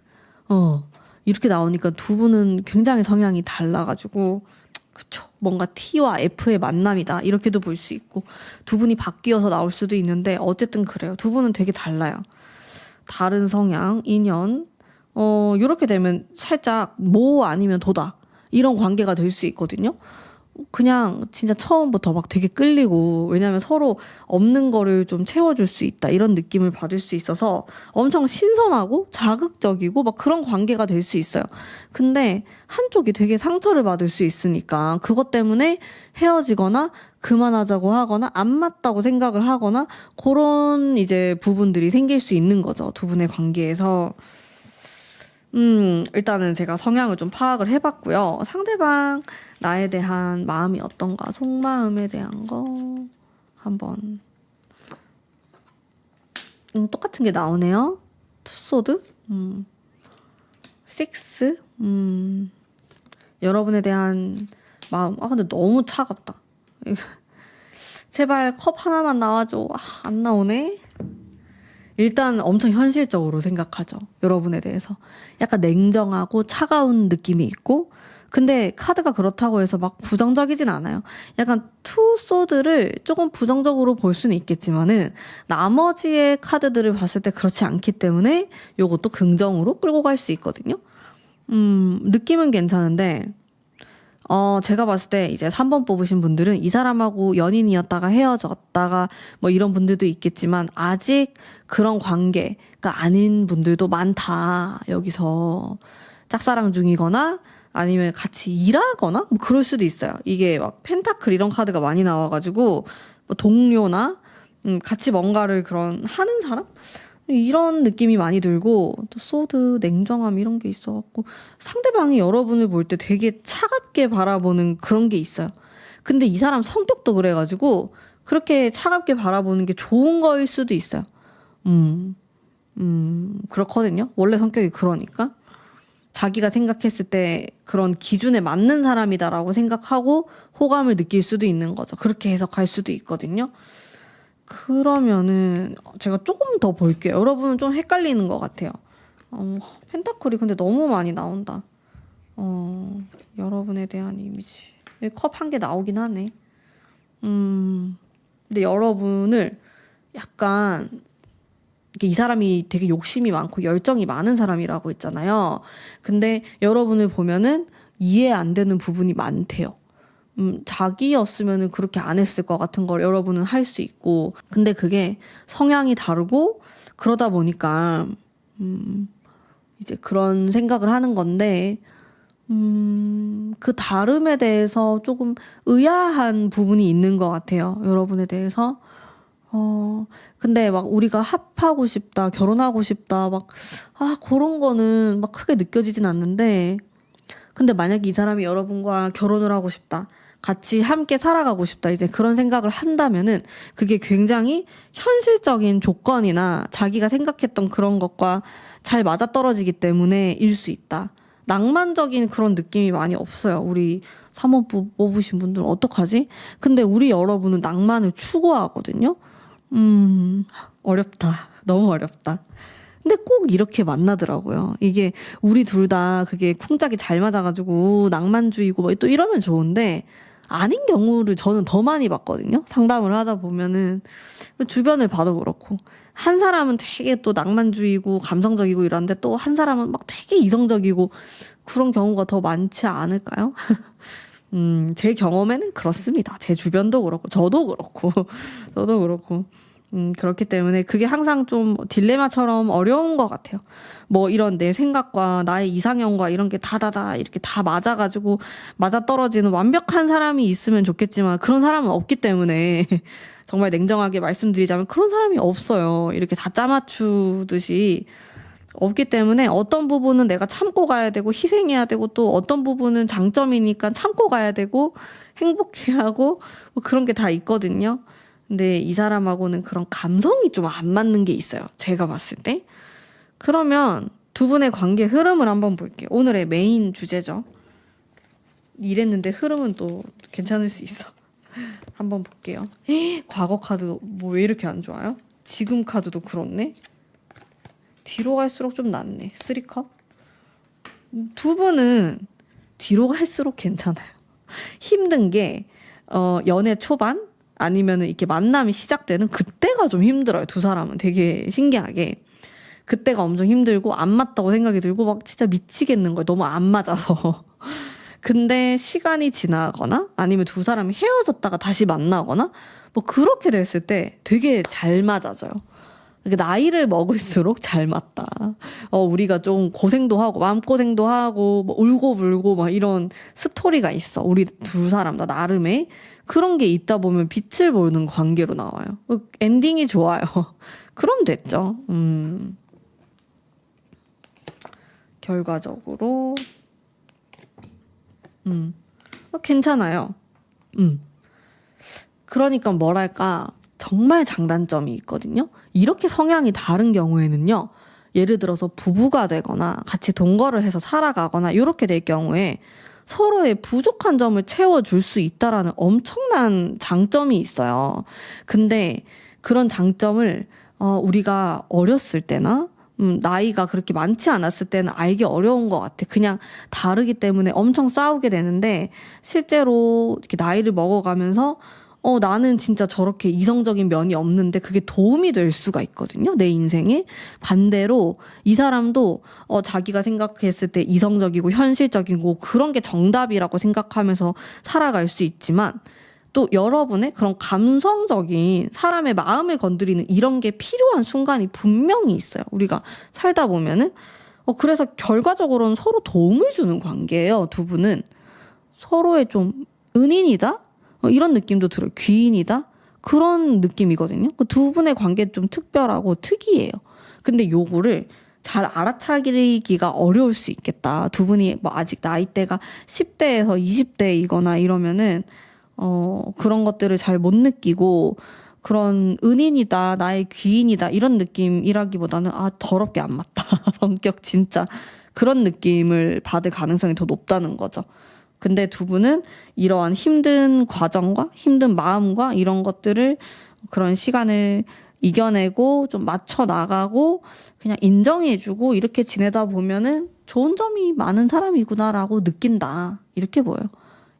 이렇게 나오니까 두 분은 굉장히 성향이 달라가지고, 그쵸. 뭔가 T와 F의 만남이다. 이렇게도 볼 수 있고, 두 분이 바뀌어서 나올 수도 있는데, 어쨌든 그래요. 두 분은 되게 달라요. 다른 성향, 인연, 요렇게 되면 살짝 뭐 아니면 도다. 이런 관계가 될 수 있거든요. 그냥 진짜 처음부터 막 되게 끌리고 왜냐면 서로 없는 거를 좀 채워줄 수 있다 이런 느낌을 받을 수 있어서 엄청 신선하고 자극적이고 막 그런 관계가 될 수 있어요. 근데 한쪽이 되게 상처를 받을 수 있으니까 그것 때문에 헤어지거나 그만하자고 하거나 안 맞다고 생각을 하거나 그런 이제 부분들이 생길 수 있는 거죠. 두 분의 관계에서. 일단은 제가 성향을 좀 파악을 해봤고요. 상대방 나에 대한 마음이 어떤가, 속마음에 대한 거 한번 똑같은 게 나오네요. 투소드, 식스, 여러분에 대한 마음. 근데 너무 차갑다. 제발 컵 하나만 나와줘. 안 나오네. 일단 엄청 현실적으로 생각하죠. 여러분에 대해서. 약간 냉정하고 차가운 느낌이 있고 근데 카드가 그렇다고 해서 막 부정적이진 않아요. 약간 투 소드를 조금 부정적으로 볼 수는 있겠지만은 나머지의 카드들을 봤을 때 그렇지 않기 때문에 요것도 긍정으로 끌고 갈 수 있거든요. 느낌은 괜찮은데, 제가 봤을 때 이제 3번 뽑으신 분들은 이 사람하고 연인이었다가 헤어졌다가 뭐 이런 분들도 있겠지만 아직 그런 관계가 아닌 분들도 많다. 여기서 짝사랑 중이거나 아니면 같이 일하거나 뭐 그럴 수도 있어요. 이게 막 펜타클 이런 카드가 많이 나와가지고 뭐 동료나 같이 뭔가를 그런 하는 사람? 이런 느낌이 많이 들고 또 소드, 냉정함 이런 게 있어갖고 상대방이 여러분을 볼 때 되게 차갑게 바라보는 그런 게 있어요. 근데 이 사람 성격도 그래가지고 그렇게 차갑게 바라보는 게 좋은 거일 수도 있어요. 그렇거든요. 원래 성격이 그러니까. 자기가 생각했을 때 그런 기준에 맞는 사람이다라고 생각하고 호감을 느낄 수도 있는 거죠. 그렇게 해석할 수도 있거든요. 그러면은 제가 조금 더 볼게요. 여러분은 좀 헷갈리는 것 같아요. 펜타클이 근데 너무 많이 나온다. 여러분에 대한 이미지. 컵 한 개 나오긴 하네. 근데 여러분을 약간 이 사람이 되게 욕심이 많고 열정이 많은 사람이라고 했잖아요. 근데 여러분을 보면은 이해 안 되는 부분이 많대요. 자기였으면은 그렇게 안 했을 것 같은 걸 여러분은 할 수 있고, 근데 그게 성향이 다르고 그러다 보니까 이제 그런 생각을 하는 건데, 그 다름에 대해서 조금 의아한 부분이 있는 것 같아요. 여러분에 대해서. 근데 막 우리가 합하고 싶다, 결혼하고 싶다, 그런 거는 막 크게 느껴지진 않는데, 근데 만약에 이 사람이 여러분과 결혼을 하고 싶다, 같이 함께 살아가고 싶다, 이제 그런 생각을 한다면은 그게 굉장히 현실적인 조건이나 자기가 생각했던 그런 것과 잘 맞아떨어지기 때문에 일 수 있다. 낭만적인 그런 느낌이 많이 없어요. 우리 3번 뽑으신 분들은 어떡하지? 근데 우리 여러분은 낭만을 추구하거든요. 어렵다. 너무 어렵다. 근데 꼭 이렇게 만나더라고요. 이게 우리 둘 다 그게 쿵짝이 잘 맞아가지고 낭만주의고 뭐 또 이러면 좋은데 아닌 경우를 저는 더 많이 봤거든요. 상담을 하다 보면은 주변을 봐도 그렇고 한 사람은 되게 또 낭만주의고 감성적이고 이런데 또 한 사람은 막 되게 이성적이고 그런 경우가 더 많지 않을까요? 제 경험에는 그렇습니다. 제 주변도 그렇고 저도 그렇고 저도 그렇고 그렇기 때문에 그게 항상 좀 딜레마처럼 어려운 것 같아요. 뭐 이런 내 생각과 나의 이상형과 이런 게 다다다 이렇게 다 맞아가지고 맞아떨어지는 완벽한 사람이 있으면 좋겠지만 그런 사람은 없기 때문에 정말 냉정하게 말씀드리자면 그런 사람이 없어요. 이렇게 다 짜맞추듯이 없기 때문에 어떤 부분은 내가 참고 가야 되고 희생해야 되고 또 어떤 부분은 장점이니까 참고 가야 되고 행복해하고 뭐 그런 게 다 있거든요. 근데 이 사람하고는 그런 감성이 좀 안 맞는 게 있어요. 제가 봤을 때. 그러면 두 분의 관계 흐름을 한번 볼게요. 오늘의 메인 주제죠. 이랬는데 흐름은 또 괜찮을 수 있어. 한번 볼게요. 과거 카드 뭐 왜 이렇게 안 좋아요? 지금 카드도 그렇네. 뒤로 갈수록 좀 낫네. 3컵. 두 분은 뒤로 갈수록 괜찮아요. 힘든 게 연애 초반 아니면은 이렇게 만남이 시작되는 그때가 좀 힘들어요. 두 사람은 되게 신기하게 그때가 엄청 힘들고 안 맞다고 생각이 들고 막 진짜 미치겠는 거예요. 너무 안 맞아서. 근데 시간이 지나거나 아니면 두 사람이 헤어졌다가 다시 만나거나 뭐 그렇게 됐을 때 되게 잘 맞아져요. 나이를 먹을수록 잘 맞다. 우리가 좀 고생도 하고 마음고생도 하고 뭐 울고 불고 막 이런 스토리가 있어. 우리 두 사람 다 나름의 그런 게 있다 보면 빛을 보는 관계로 나와요. 엔딩이 좋아요. 그럼 됐죠. 결과적으로 괜찮아요. 그러니까 뭐랄까 정말 장단점이 있거든요. 이렇게 성향이 다른 경우에는요. 예를 들어서 부부가 되거나 같이 동거를 해서 살아가거나 이렇게 될 경우에 서로의 부족한 점을 채워줄 수 있다라는 엄청난 장점이 있어요. 근데 그런 장점을 우리가 어렸을 때나 나이가 그렇게 많지 않았을 때는 알기 어려운 것 같아. 그냥 다르기 때문에 엄청 싸우게 되는데 실제로 이렇게 나이를 먹어가면서 나는 진짜 저렇게 이성적인 면이 없는데 그게 도움이 될 수가 있거든요. 내 인생에. 반대로 이 사람도 자기가 생각했을 때 이성적이고 현실적이고 그런 게 정답이라고 생각하면서 살아갈 수 있지만 또 여러분의 그런 감성적인 사람의 마음을 건드리는 이런 게 필요한 순간이 분명히 있어요. 우리가 살다 보면은. 그래서 결과적으로는 서로 도움을 주는 관계예요. 두 분은. 서로의 좀 은인이다? 이런 느낌도 들어요. 귀인이다? 그런 느낌이거든요. 그 두 분의 관계 좀 특별하고 특이해요. 근데 요거를 잘 알아차리기가 어려울 수 있겠다. 두 분이 뭐 아직 나이대가 10대에서 20대이거나 이러면은 그런 것들을 잘 못 느끼고 그런 은인이다, 나의 귀인이다 이런 느낌이라기보다는 더럽게 안 맞다. 성격 진짜 그런 느낌을 받을 가능성이 더 높다는 거죠. 근데 두 분은 이러한 힘든 과정과 힘든 마음과 이런 것들을 그런 시간을 이겨내고 좀 맞춰 나가고 그냥 인정해주고 이렇게 지내다 보면은 좋은 점이 많은 사람이구나라고 느낀다. 이렇게 보여요.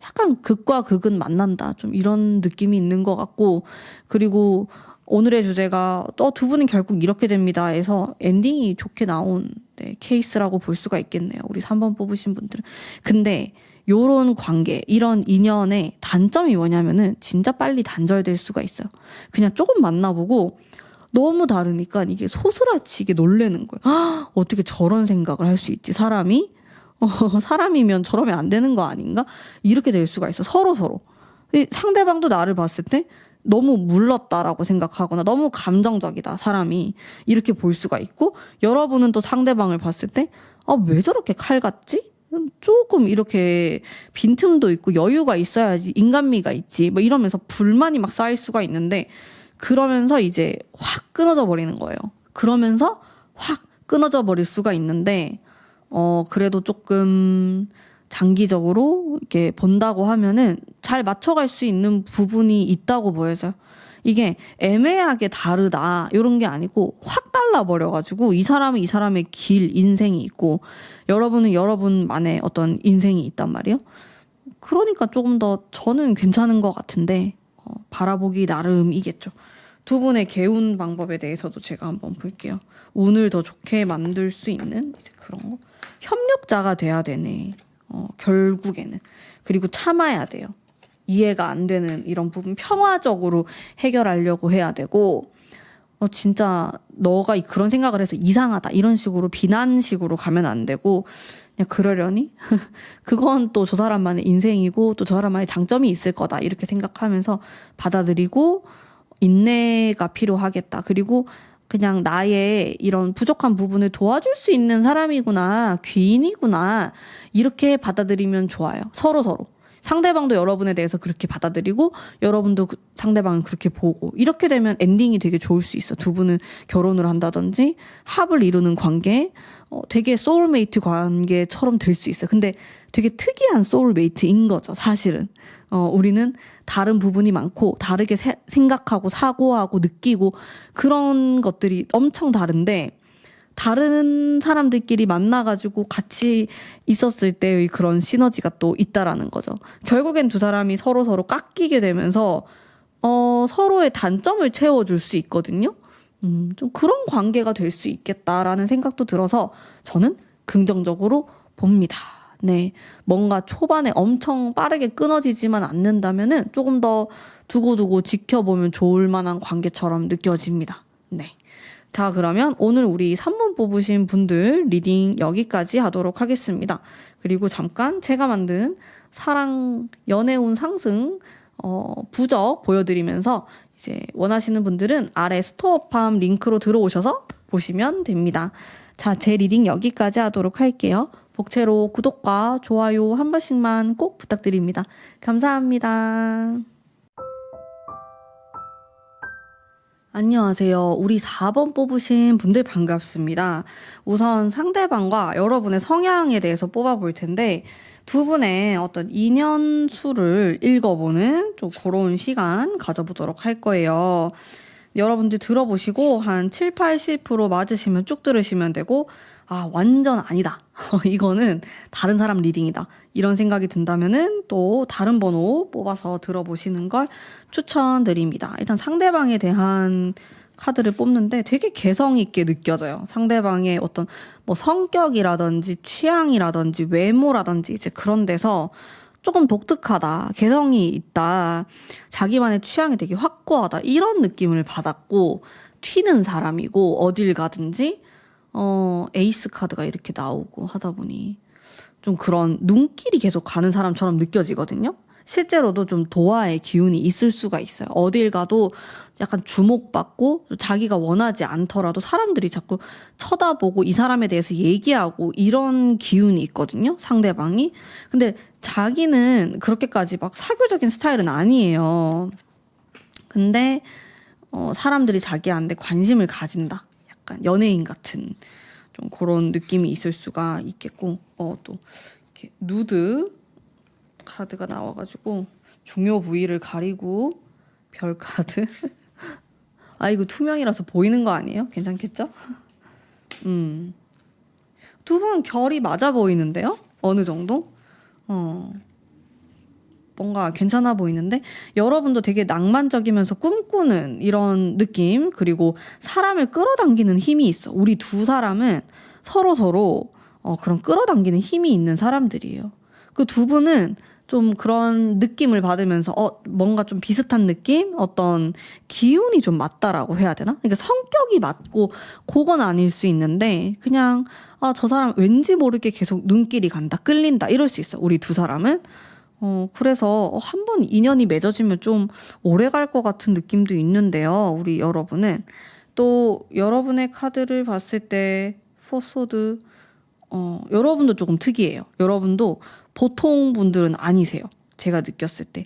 약간 극과 극은 만난다. 좀 이런 느낌이 있는 것 같고 그리고 오늘의 주제가 두 분은 결국 이렇게 됩니다 해서 엔딩이 좋게 나온 케이스라고 볼 수가 있겠네요. 우리 3번 뽑으신 분들은. 근데 요런 관계, 이런 인연의 단점이 뭐냐면은 진짜 빨리 단절될 수가 있어요. 그냥 조금 만나보고 너무 다르니까 이게 소스라치게 놀래는 거예요. 어떻게 저런 생각을 할 수 있지, 사람이? 사람이면 저러면 안 되는 거 아닌가? 이렇게 될 수가 있어, 서로. 상대방도 나를 봤을 때 너무 물렀다라고 생각하거나 너무 감정적이다, 사람이. 이렇게 볼 수가 있고, 여러분은 또 상대방을 봤을 때, 왜 저렇게 칼 같지? 조금 이렇게 빈틈도 있고 여유가 있어야지 인간미가 있지 뭐 이러면서 불만이 막 쌓일 수가 있는데 그러면서 이제 확 끊어져 버리는 거예요. 그러면서 확 끊어져 버릴 수가 있는데 그래도 조금 장기적으로 이렇게 본다고 하면은 잘 맞춰갈 수 있는 부분이 있다고 보여져요. 이게 애매하게 다르다 이런 게 아니고 확 달라버려가지고 이 사람은 이 사람의 길, 인생이 있고 여러분은 여러분만의 어떤 인생이 있단 말이에요. 그러니까 조금 더 저는 괜찮은 것 같은데 바라보기 나름이겠죠. 두 분의 개운 방법에 대해서도 제가 한번 볼게요. 운을 더 좋게 만들 수 있는 이제 그런 거. 협력자가 돼야 되네. 결국에는. 그리고 참아야 돼요. 이해가 안 되는 이런 부분 평화적으로 해결하려고 해야 되고 진짜 너가 그런 생각을 해서 이상하다 이런 식으로 비난식으로 가면 안 되고 그냥 그러려니? 그건 또 저 사람만의 인생이고 또 저 사람만의 장점이 있을 거다 이렇게 생각하면서 받아들이고 인내가 필요하겠다. 그리고 그냥 나의 이런 부족한 부분을 도와줄 수 있는 사람이구나, 귀인이구나 이렇게 받아들이면 좋아요. 서로. 상대방도 여러분에 대해서 그렇게 받아들이고 여러분도 상대방을 그렇게 보고 이렇게 되면 엔딩이 되게 좋을 수 있어. 두 분은 결혼을 한다든지 합을 이루는 관계 되게 소울메이트 관계처럼 될 수 있어요. 근데 되게 특이한 소울메이트인 거죠, 사실은. 우리는 다른 부분이 많고 다르게 생각하고 사고하고 느끼고 그런 것들이 엄청 다른데 다른 사람들끼리 만나가지고 같이 있었을 때의 그런 시너지가 또 있다라는 거죠. 결국엔 두 사람이 서로 깎이게 되면서 서로의 단점을 채워줄 수 있거든요. 좀 그런 관계가 될 수 있겠다라는 생각도 들어서 저는 긍정적으로 봅니다. 네, 뭔가 초반에 엄청 빠르게 끊어지지만 않는다면은 조금 더 두고두고 지켜보면 좋을 만한 관계처럼 느껴집니다. 네. 자, 그러면 오늘 우리 3번 뽑으신 분들 리딩 여기까지 하도록 하겠습니다. 그리고 잠깐 제가 만든 사랑 연애운 상승 부적 보여드리면서 이제 원하시는 분들은 아래 스토어팜 링크로 들어오셔서 보시면 됩니다. 자, 제 리딩 여기까지 하도록 할게요. 복채로 구독과 좋아요 한 번씩만 꼭 부탁드립니다. 감사합니다. 안녕하세요. 우리 4번 뽑으신 분들 반갑습니다. 우선 상대방과 여러분의 성향에 대해서 뽑아볼 텐데 두 분의 어떤 인연수를 읽어보는 좀 그런 시간 가져보도록 할 거예요. 여러분들 들어보시고 한 7, 80% 맞으시면 쭉 들으시면 되고 아, 완전 아니다. 이거는 다른 사람 리딩이다. 이런 생각이 든다면은 또 다른 번호 뽑아서 들어보시는 걸 추천드립니다. 일단 상대방에 대한 카드를 뽑는데 되게 개성 있게 느껴져요. 상대방의 어떤 뭐 성격이라든지 취향이라든지 외모라든지 이제 그런 데서 조금 독특하다, 개성이 있다, 자기만의 취향이 되게 확고하다, 이런 느낌을 받았고, 튀는 사람이고, 어딜 가든지, 에이스 카드가 이렇게 나오고 하다 보니, 좀 그런 눈길이 계속 가는 사람처럼 느껴지거든요? 실제로도 좀 도화의 기운이 있을 수가 있어요. 어딜 가도 약간 주목받고 자기가 원하지 않더라도 사람들이 자꾸 쳐다보고 이 사람에 대해서 얘기하고 이런 기운이 있거든요. 상대방이. 근데 자기는 그렇게까지 막 사교적인 스타일은 아니에요. 근데 사람들이 자기한테 관심을 가진다. 약간 연예인 같은 좀 그런 느낌이 있을 수가 있겠고 또 이렇게 누드 카드가 나와가지고 중요 부위를 가리고 별 카드. 아, 이거 투명이라서 보이는 거 아니에요? 괜찮겠죠? 두 분 결이 맞아 보이는데요? 어느 정도? 뭔가 괜찮아 보이는데 여러분도 되게 낭만적이면서 꿈꾸는 이런 느낌, 그리고 사람을 끌어당기는 힘이 있어. 우리 두 사람은 서로 그런 끌어당기는 힘이 있는 사람들이에요. 그 두 분은 좀 그런 느낌을 받으면서 뭔가 좀 비슷한 느낌? 어떤 기운이 좀 맞다라고 해야 되나? 그러니까 성격이 맞고 그건 아닐 수 있는데 그냥 저 사람 왠지 모르게 계속 눈길이 간다, 끌린다 이럴 수 있어. 우리 두 사람은. 그래서 한 번 인연이 맺어지면 좀 오래 갈 것 같은 느낌도 있는데요. 우리 여러분은. 또 여러분의 카드를 봤을 때 포소드 여러분도 조금 특이해요. 여러분도 보통 분들은 아니세요. 제가 느꼈을 때.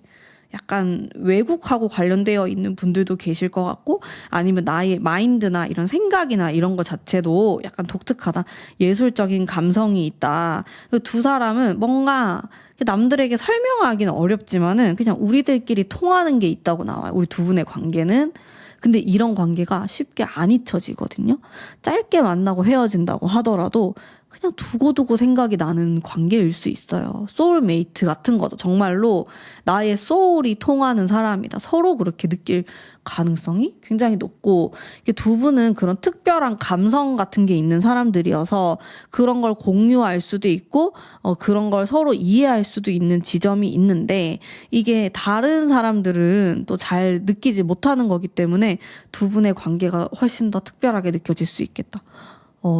약간 외국하고 관련되어 있는 분들도 계실 것 같고 아니면 나의 마인드나 이런 생각이나 이런 것 자체도 약간 독특하다. 예술적인 감성이 있다. 두 사람은 뭔가 남들에게 설명하기는 어렵지만은 그냥 우리들끼리 통하는 게 있다고 나와요. 우리 두 분의 관계는. 근데 이런 관계가 쉽게 안 잊혀지거든요. 짧게 만나고 헤어진다고 하더라도 그냥 두고두고 생각이 나는 관계일 수 있어요. 소울메이트 같은 거죠. 정말로 나의 소울이 통하는 사람이다. 서로 그렇게 느낄 가능성이 굉장히 높고, 이게 두 분은 그런 특별한 감성 같은 게 있는 사람들이어서 그런 걸 공유할 수도 있고 그런 걸 서로 이해할 수도 있는 지점이 있는데, 이게 다른 사람들은 또 잘 느끼지 못하는 거기 때문에 두 분의 관계가 훨씬 더 특별하게 느껴질 수 있겠다.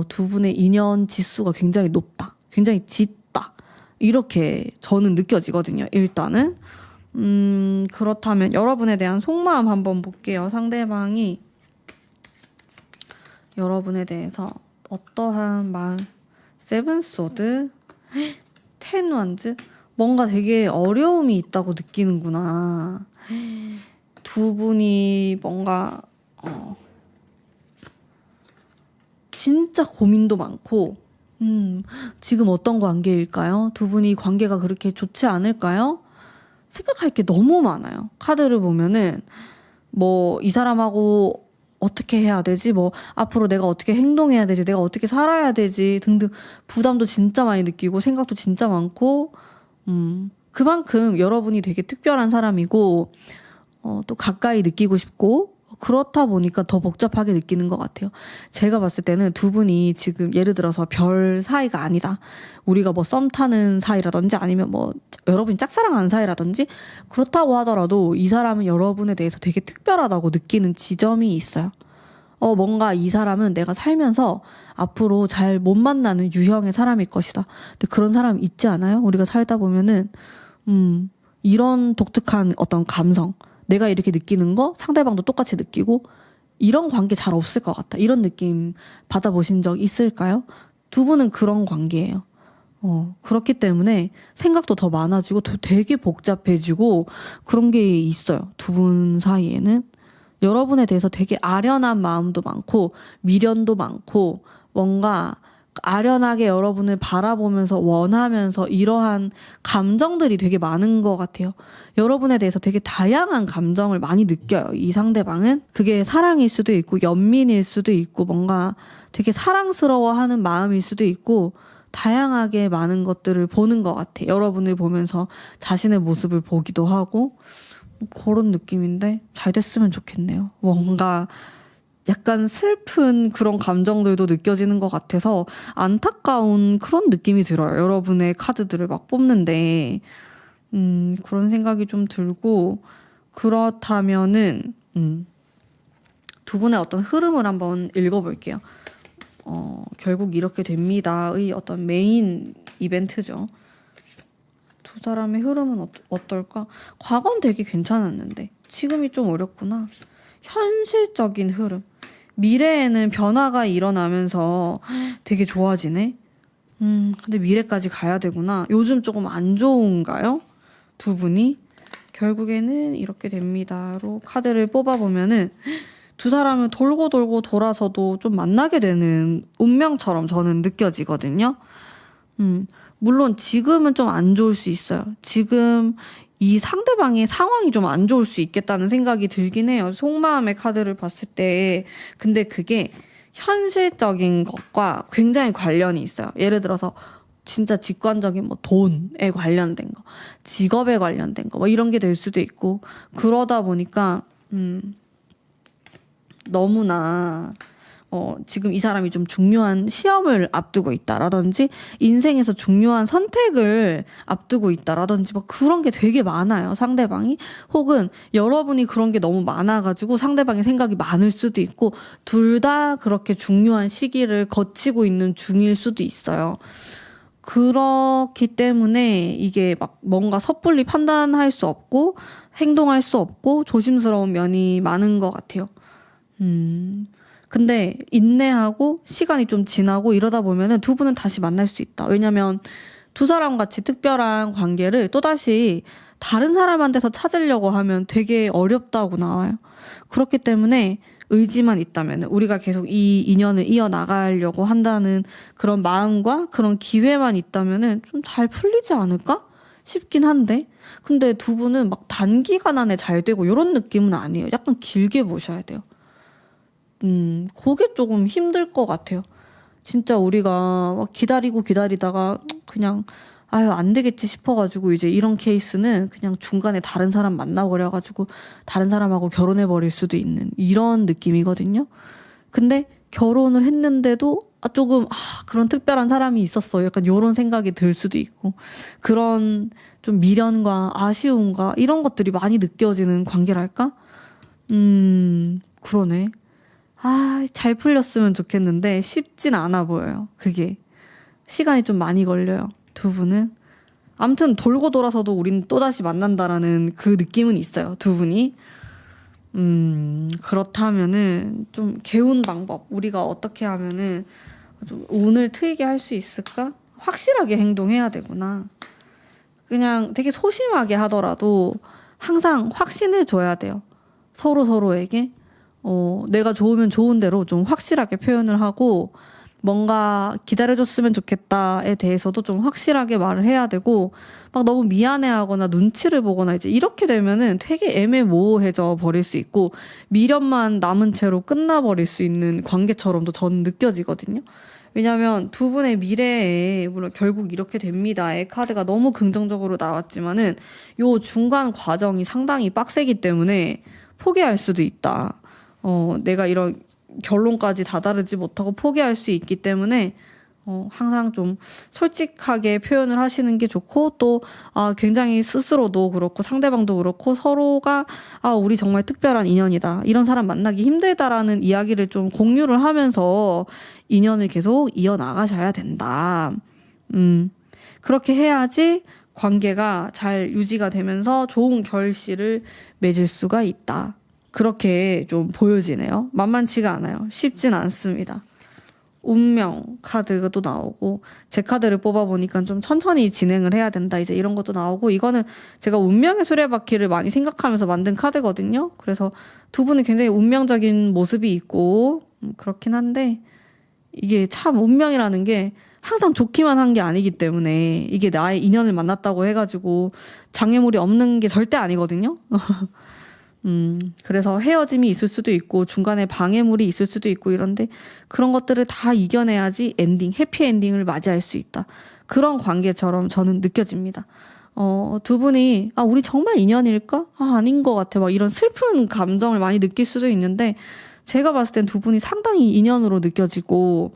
두 분의 인연 지수가 굉장히 높다. 굉장히 짙다. 이렇게 저는 느껴지거든요. 일단은. 그렇다면 여러분에 대한 속마음 한번 볼게요. 상대방이 여러분에 대해서 어떠한 마음. 세븐 소드, 텐 완즈. 뭔가 되게 어려움이 있다고 느끼는구나. 두 분이 뭔가 진짜 고민도 많고, 지금 어떤 관계일까요? 두 분이 관계가 그렇게 좋지 않을까요? 생각할 게 너무 많아요. 카드를 보면은, 이 사람하고 어떻게 해야 되지? 앞으로 내가 어떻게 행동해야 되지? 내가 어떻게 살아야 되지? 등등 부담도 진짜 많이 느끼고, 생각도 진짜 많고, 그만큼 여러분이 되게 특별한 사람이고, 또 가까이 느끼고 싶고, 그렇다 보니까 더 복잡하게 느끼는 것 같아요. 제가 봤을 때는 두 분이 지금 예를 들어서 별 사이가 아니다. 우리가 썸 타는 사이라든지 아니면 여러분이 짝사랑하는 사이라든지 그렇다고 하더라도 이 사람은 여러분에 대해서 되게 특별하다고 느끼는 지점이 있어요. 뭔가 이 사람은 내가 살면서 앞으로 잘 못 만나는 유형의 사람일 것이다. 근데 그런 사람 있지 않아요? 우리가 살다 보면은 이런 독특한 어떤 감성, 내가 이렇게 느끼는 거 상대방도 똑같이 느끼고 이런 관계 잘 없을 것 같다. 이런 느낌 받아보신 적 있을까요? 두 분은 그런 관계예요. 그렇기 때문에 생각도 더 많아지고 되게 복잡해지고 그런 게 있어요. 두 분 사이에는. 여러분에 대해서 되게 아련한 마음도 많고 미련도 많고 뭔가 아련하게 여러분을 바라보면서 원하면서 이러한 감정들이 되게 많은 것 같아요. 여러분에 대해서 되게 다양한 감정을 많이 느껴요. 이 상대방은. 그게 사랑일 수도 있고 연민일 수도 있고 뭔가 되게 사랑스러워하는 마음일 수도 있고 다양하게 많은 것들을 보는 것 같아요. 여러분을 보면서 자신의 모습을 보기도 하고 그런 느낌인데 잘 됐으면 좋겠네요. 뭔가 약간 슬픈 그런 감정들도 느껴지는 것 같아서 안타까운 그런 느낌이 들어요. 여러분의 카드들을 막 뽑는데 그런 생각이 좀 들고 그렇다면은 두 분의 어떤 흐름을 한번 읽어볼게요. 결국 이렇게 됩니다의 어떤 메인 이벤트죠. 두 사람의 흐름은 어떨까? 과거는 되게 괜찮았는데 지금이 좀 어렵구나. 현실적인 흐름. 미래에는 변화가 일어나면서 되게 좋아지네. 근데 미래까지 가야 되구나. 요즘 조금 안 좋은가요? 두 분이? 결국에는 이렇게 됩니다로 카드를 뽑아보면은 두 사람을 돌고 돌고 돌아서도 좀 만나게 되는 운명처럼 저는 느껴지거든요. 물론 지금은 좀 안 좋을 수 있어요. 지금 이 상대방의 상황이 좀 안 좋을 수 있겠다는 생각이 들긴 해요. 속마음의 카드를 봤을 때. 근데 그게 현실적인 것과 굉장히 관련이 있어요. 예를 들어서 진짜 직관적인 뭐 돈에 관련된 거, 직업에 관련된 거, 뭐 이런 게 될 수도 있고 그러다 보니까 너무나 지금 이 사람이 좀 중요한 시험을 앞두고 있다라든지 인생에서 중요한 선택을 앞두고 있다라든지 뭐 그런 게 되게 많아요. 상대방이. 혹은 여러분이 그런 게 너무 많아가지고 상대방의 생각이 많을 수도 있고 둘 다 그렇게 중요한 시기를 거치고 있는 중일 수도 있어요. 그렇기 때문에 이게 막 뭔가 섣불리 판단할 수 없고 행동할 수 없고 조심스러운 면이 많은 것 같아요. 근데 인내하고 시간이 좀 지나고 이러다 보면은 두 분은 다시 만날 수 있다. 왜냐면 두 사람 같이 특별한 관계를 또다시 다른 사람한테서 찾으려고 하면 되게 어렵다고 나와요. 그렇기 때문에 의지만 있다면 우리가 계속 이 인연을 이어나가려고 한다는 그런 마음과 그런 기회만 있다면은 좀 잘 풀리지 않을까 싶긴 한데 근데 두 분은 막 단기간 안에 잘 되고 이런 느낌은 아니에요. 약간 길게 보셔야 돼요. 그게 조금 힘들 것 같아요. 진짜 우리가 막 기다리다가 그냥 아유 안 되겠지 싶어가지고 이제 이런 케이스는 그냥 중간에 다른 사람 만나버려가지고 다른 사람하고 결혼해버릴 수도 있는 이런 느낌이거든요. 근데 결혼을 했는데도 조금 그런 특별한 사람이 있었어. 약간 이런 생각이 들 수도 있고 그런 좀 미련과 아쉬움과 이런 것들이 많이 느껴지는 관계랄까? 그러네. 잘 풀렸으면 좋겠는데 쉽진 않아 보여요. 그게. 시간이 좀 많이 걸려요. 두 분은. 아무튼 돌고 돌아서도 우린 또다시 만난다라는 그 느낌은 있어요. 두 분이. 그렇다면은 좀 개운 방법. 우리가 어떻게 하면은 좀 운을 트이게 할 수 있을까? 확실하게 행동해야 되구나. 그냥 되게 소심하게 하더라도 항상 확신을 줘야 돼요. 서로에게. 내가 좋으면 좋은 대로 좀 확실하게 표현을 하고 뭔가 기다려줬으면 좋겠다에 대해서도 좀 확실하게 말을 해야 되고 막 너무 미안해하거나 눈치를 보거나 이제 이렇게 되면은 되게 애매모호해져 버릴 수 있고 미련만 남은 채로 끝나버릴 수 있는 관계처럼도 저는 느껴지거든요. 왜냐하면 두 분의 미래에 물론 결국 이렇게 됩니다의 카드가 너무 긍정적으로 나왔지만은 요 중간 과정이 상당히 빡세기 때문에 포기할 수도 있다. 내가 이런 결론까지 다다르지 못하고 포기할 수 있기 때문에 항상 좀 솔직하게 표현을 하시는 게 좋고 또 굉장히 스스로도 그렇고 상대방도 그렇고 서로가 우리 정말 특별한 인연이다. 이런 사람 만나기 힘들다라는 이야기를 좀 공유를 하면서 인연을 계속 이어나가셔야 된다. 그렇게 해야지 관계가 잘 유지가 되면서 좋은 결실을 맺을 수가 있다. 그렇게 좀 보여지네요. 만만치가 않아요. 쉽진 않습니다. 운명 카드도 나오고 제 카드를 뽑아보니까 좀 천천히 진행을 해야 된다. 이제 이런 것도 나오고 이거는 제가 운명의 수레바퀴를 많이 생각하면서 만든 카드거든요. 그래서 두 분은 굉장히 운명적인 모습이 있고 그렇긴 한데 이게 참 운명이라는 게 항상 좋기만 한 게 아니기 때문에 이게 나의 인연을 만났다고 해가지고 장애물이 없는 게 절대 아니거든요. 그래서 헤어짐이 있을 수도 있고 중간에 방해물이 있을 수도 있고 이런데 그런 것들을 다 이겨내야지 해피엔딩을 맞이할 수 있다. 그런 관계처럼 저는 느껴집니다. 두 분이, 우리 정말 인연일까? 아닌 것 같아. 막 이런 슬픈 감정을 많이 느낄 수도 있는데 제가 봤을 땐 두 분이 상당히 인연으로 느껴지고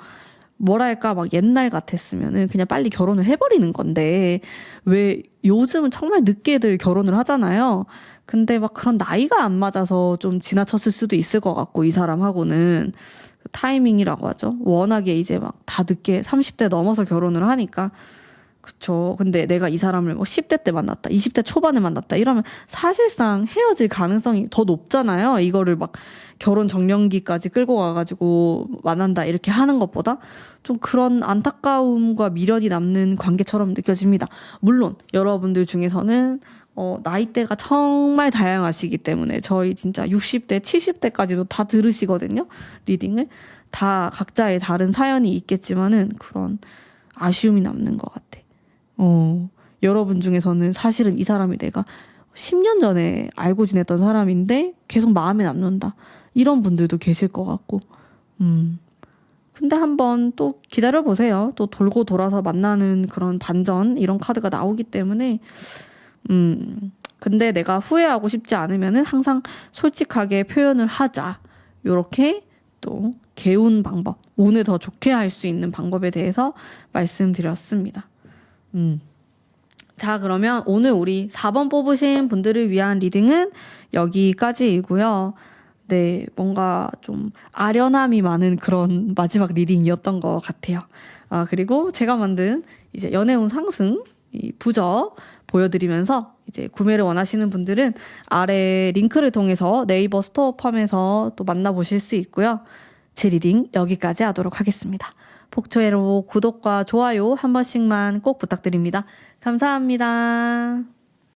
뭐랄까 막 옛날 같았으면은 그냥 빨리 결혼을 해버리는 건데 왜 요즘은 정말 늦게들 결혼을 하잖아요. 근데 막 그런 나이가 안 맞아서 좀 지나쳤을 수도 있을 것 같고 이 사람하고는 타이밍이라고 하죠. 워낙에 이제 막 다 늦게 30대 넘어서 결혼을 하니까 그쵸. 근데 내가 이 사람을 뭐 10대 때 만났다, 20대 초반에 만났다 이러면 사실상 헤어질 가능성이 더 높잖아요. 이거를 막 결혼 정년기까지 끌고 가가지고 만난다 이렇게 하는 것보다 좀 그런 안타까움과 미련이 남는 관계처럼 느껴집니다. 물론 여러분들 중에서는 나이대가 정말 다양하시기 때문에 저희 진짜 60대, 70대까지도 다 들으시거든요. 리딩을. 다 각자의 다른 사연이 있겠지만은 그런 아쉬움이 남는 것 같아. 여러분 중에서는 사실은 이 사람이 내가 10년 전에 알고 지냈던 사람인데 계속 마음에 남는다. 이런 분들도 계실 것 같고. 근데 한번 또 기다려보세요. 또 돌고 돌아서 만나는 그런 반전, 이런 카드가 나오기 때문에, 근데 내가 후회하고 싶지 않으면은 항상 솔직하게 표현을 하자. 요렇게 또 개운 방법, 운을 더 좋게 할 수 있는 방법에 대해서 말씀드렸습니다. 자, 그러면 오늘 우리 4번 뽑으신 분들을 위한 리딩은 여기까지이고요. 네, 뭔가 좀 아련함이 많은 그런 마지막 리딩이었던 것 같아요. 그리고 제가 만든 이제 연애운 상승 이 부적 보여드리면서 이제 구매를 원하시는 분들은 아래 링크를 통해서 네이버 스토어팜에서 또 만나보실 수 있고요. 제 리딩 여기까지 하도록 하겠습니다. 복초에로 구독과 좋아요 한 번씩만 꼭 부탁드립니다. 감사합니다.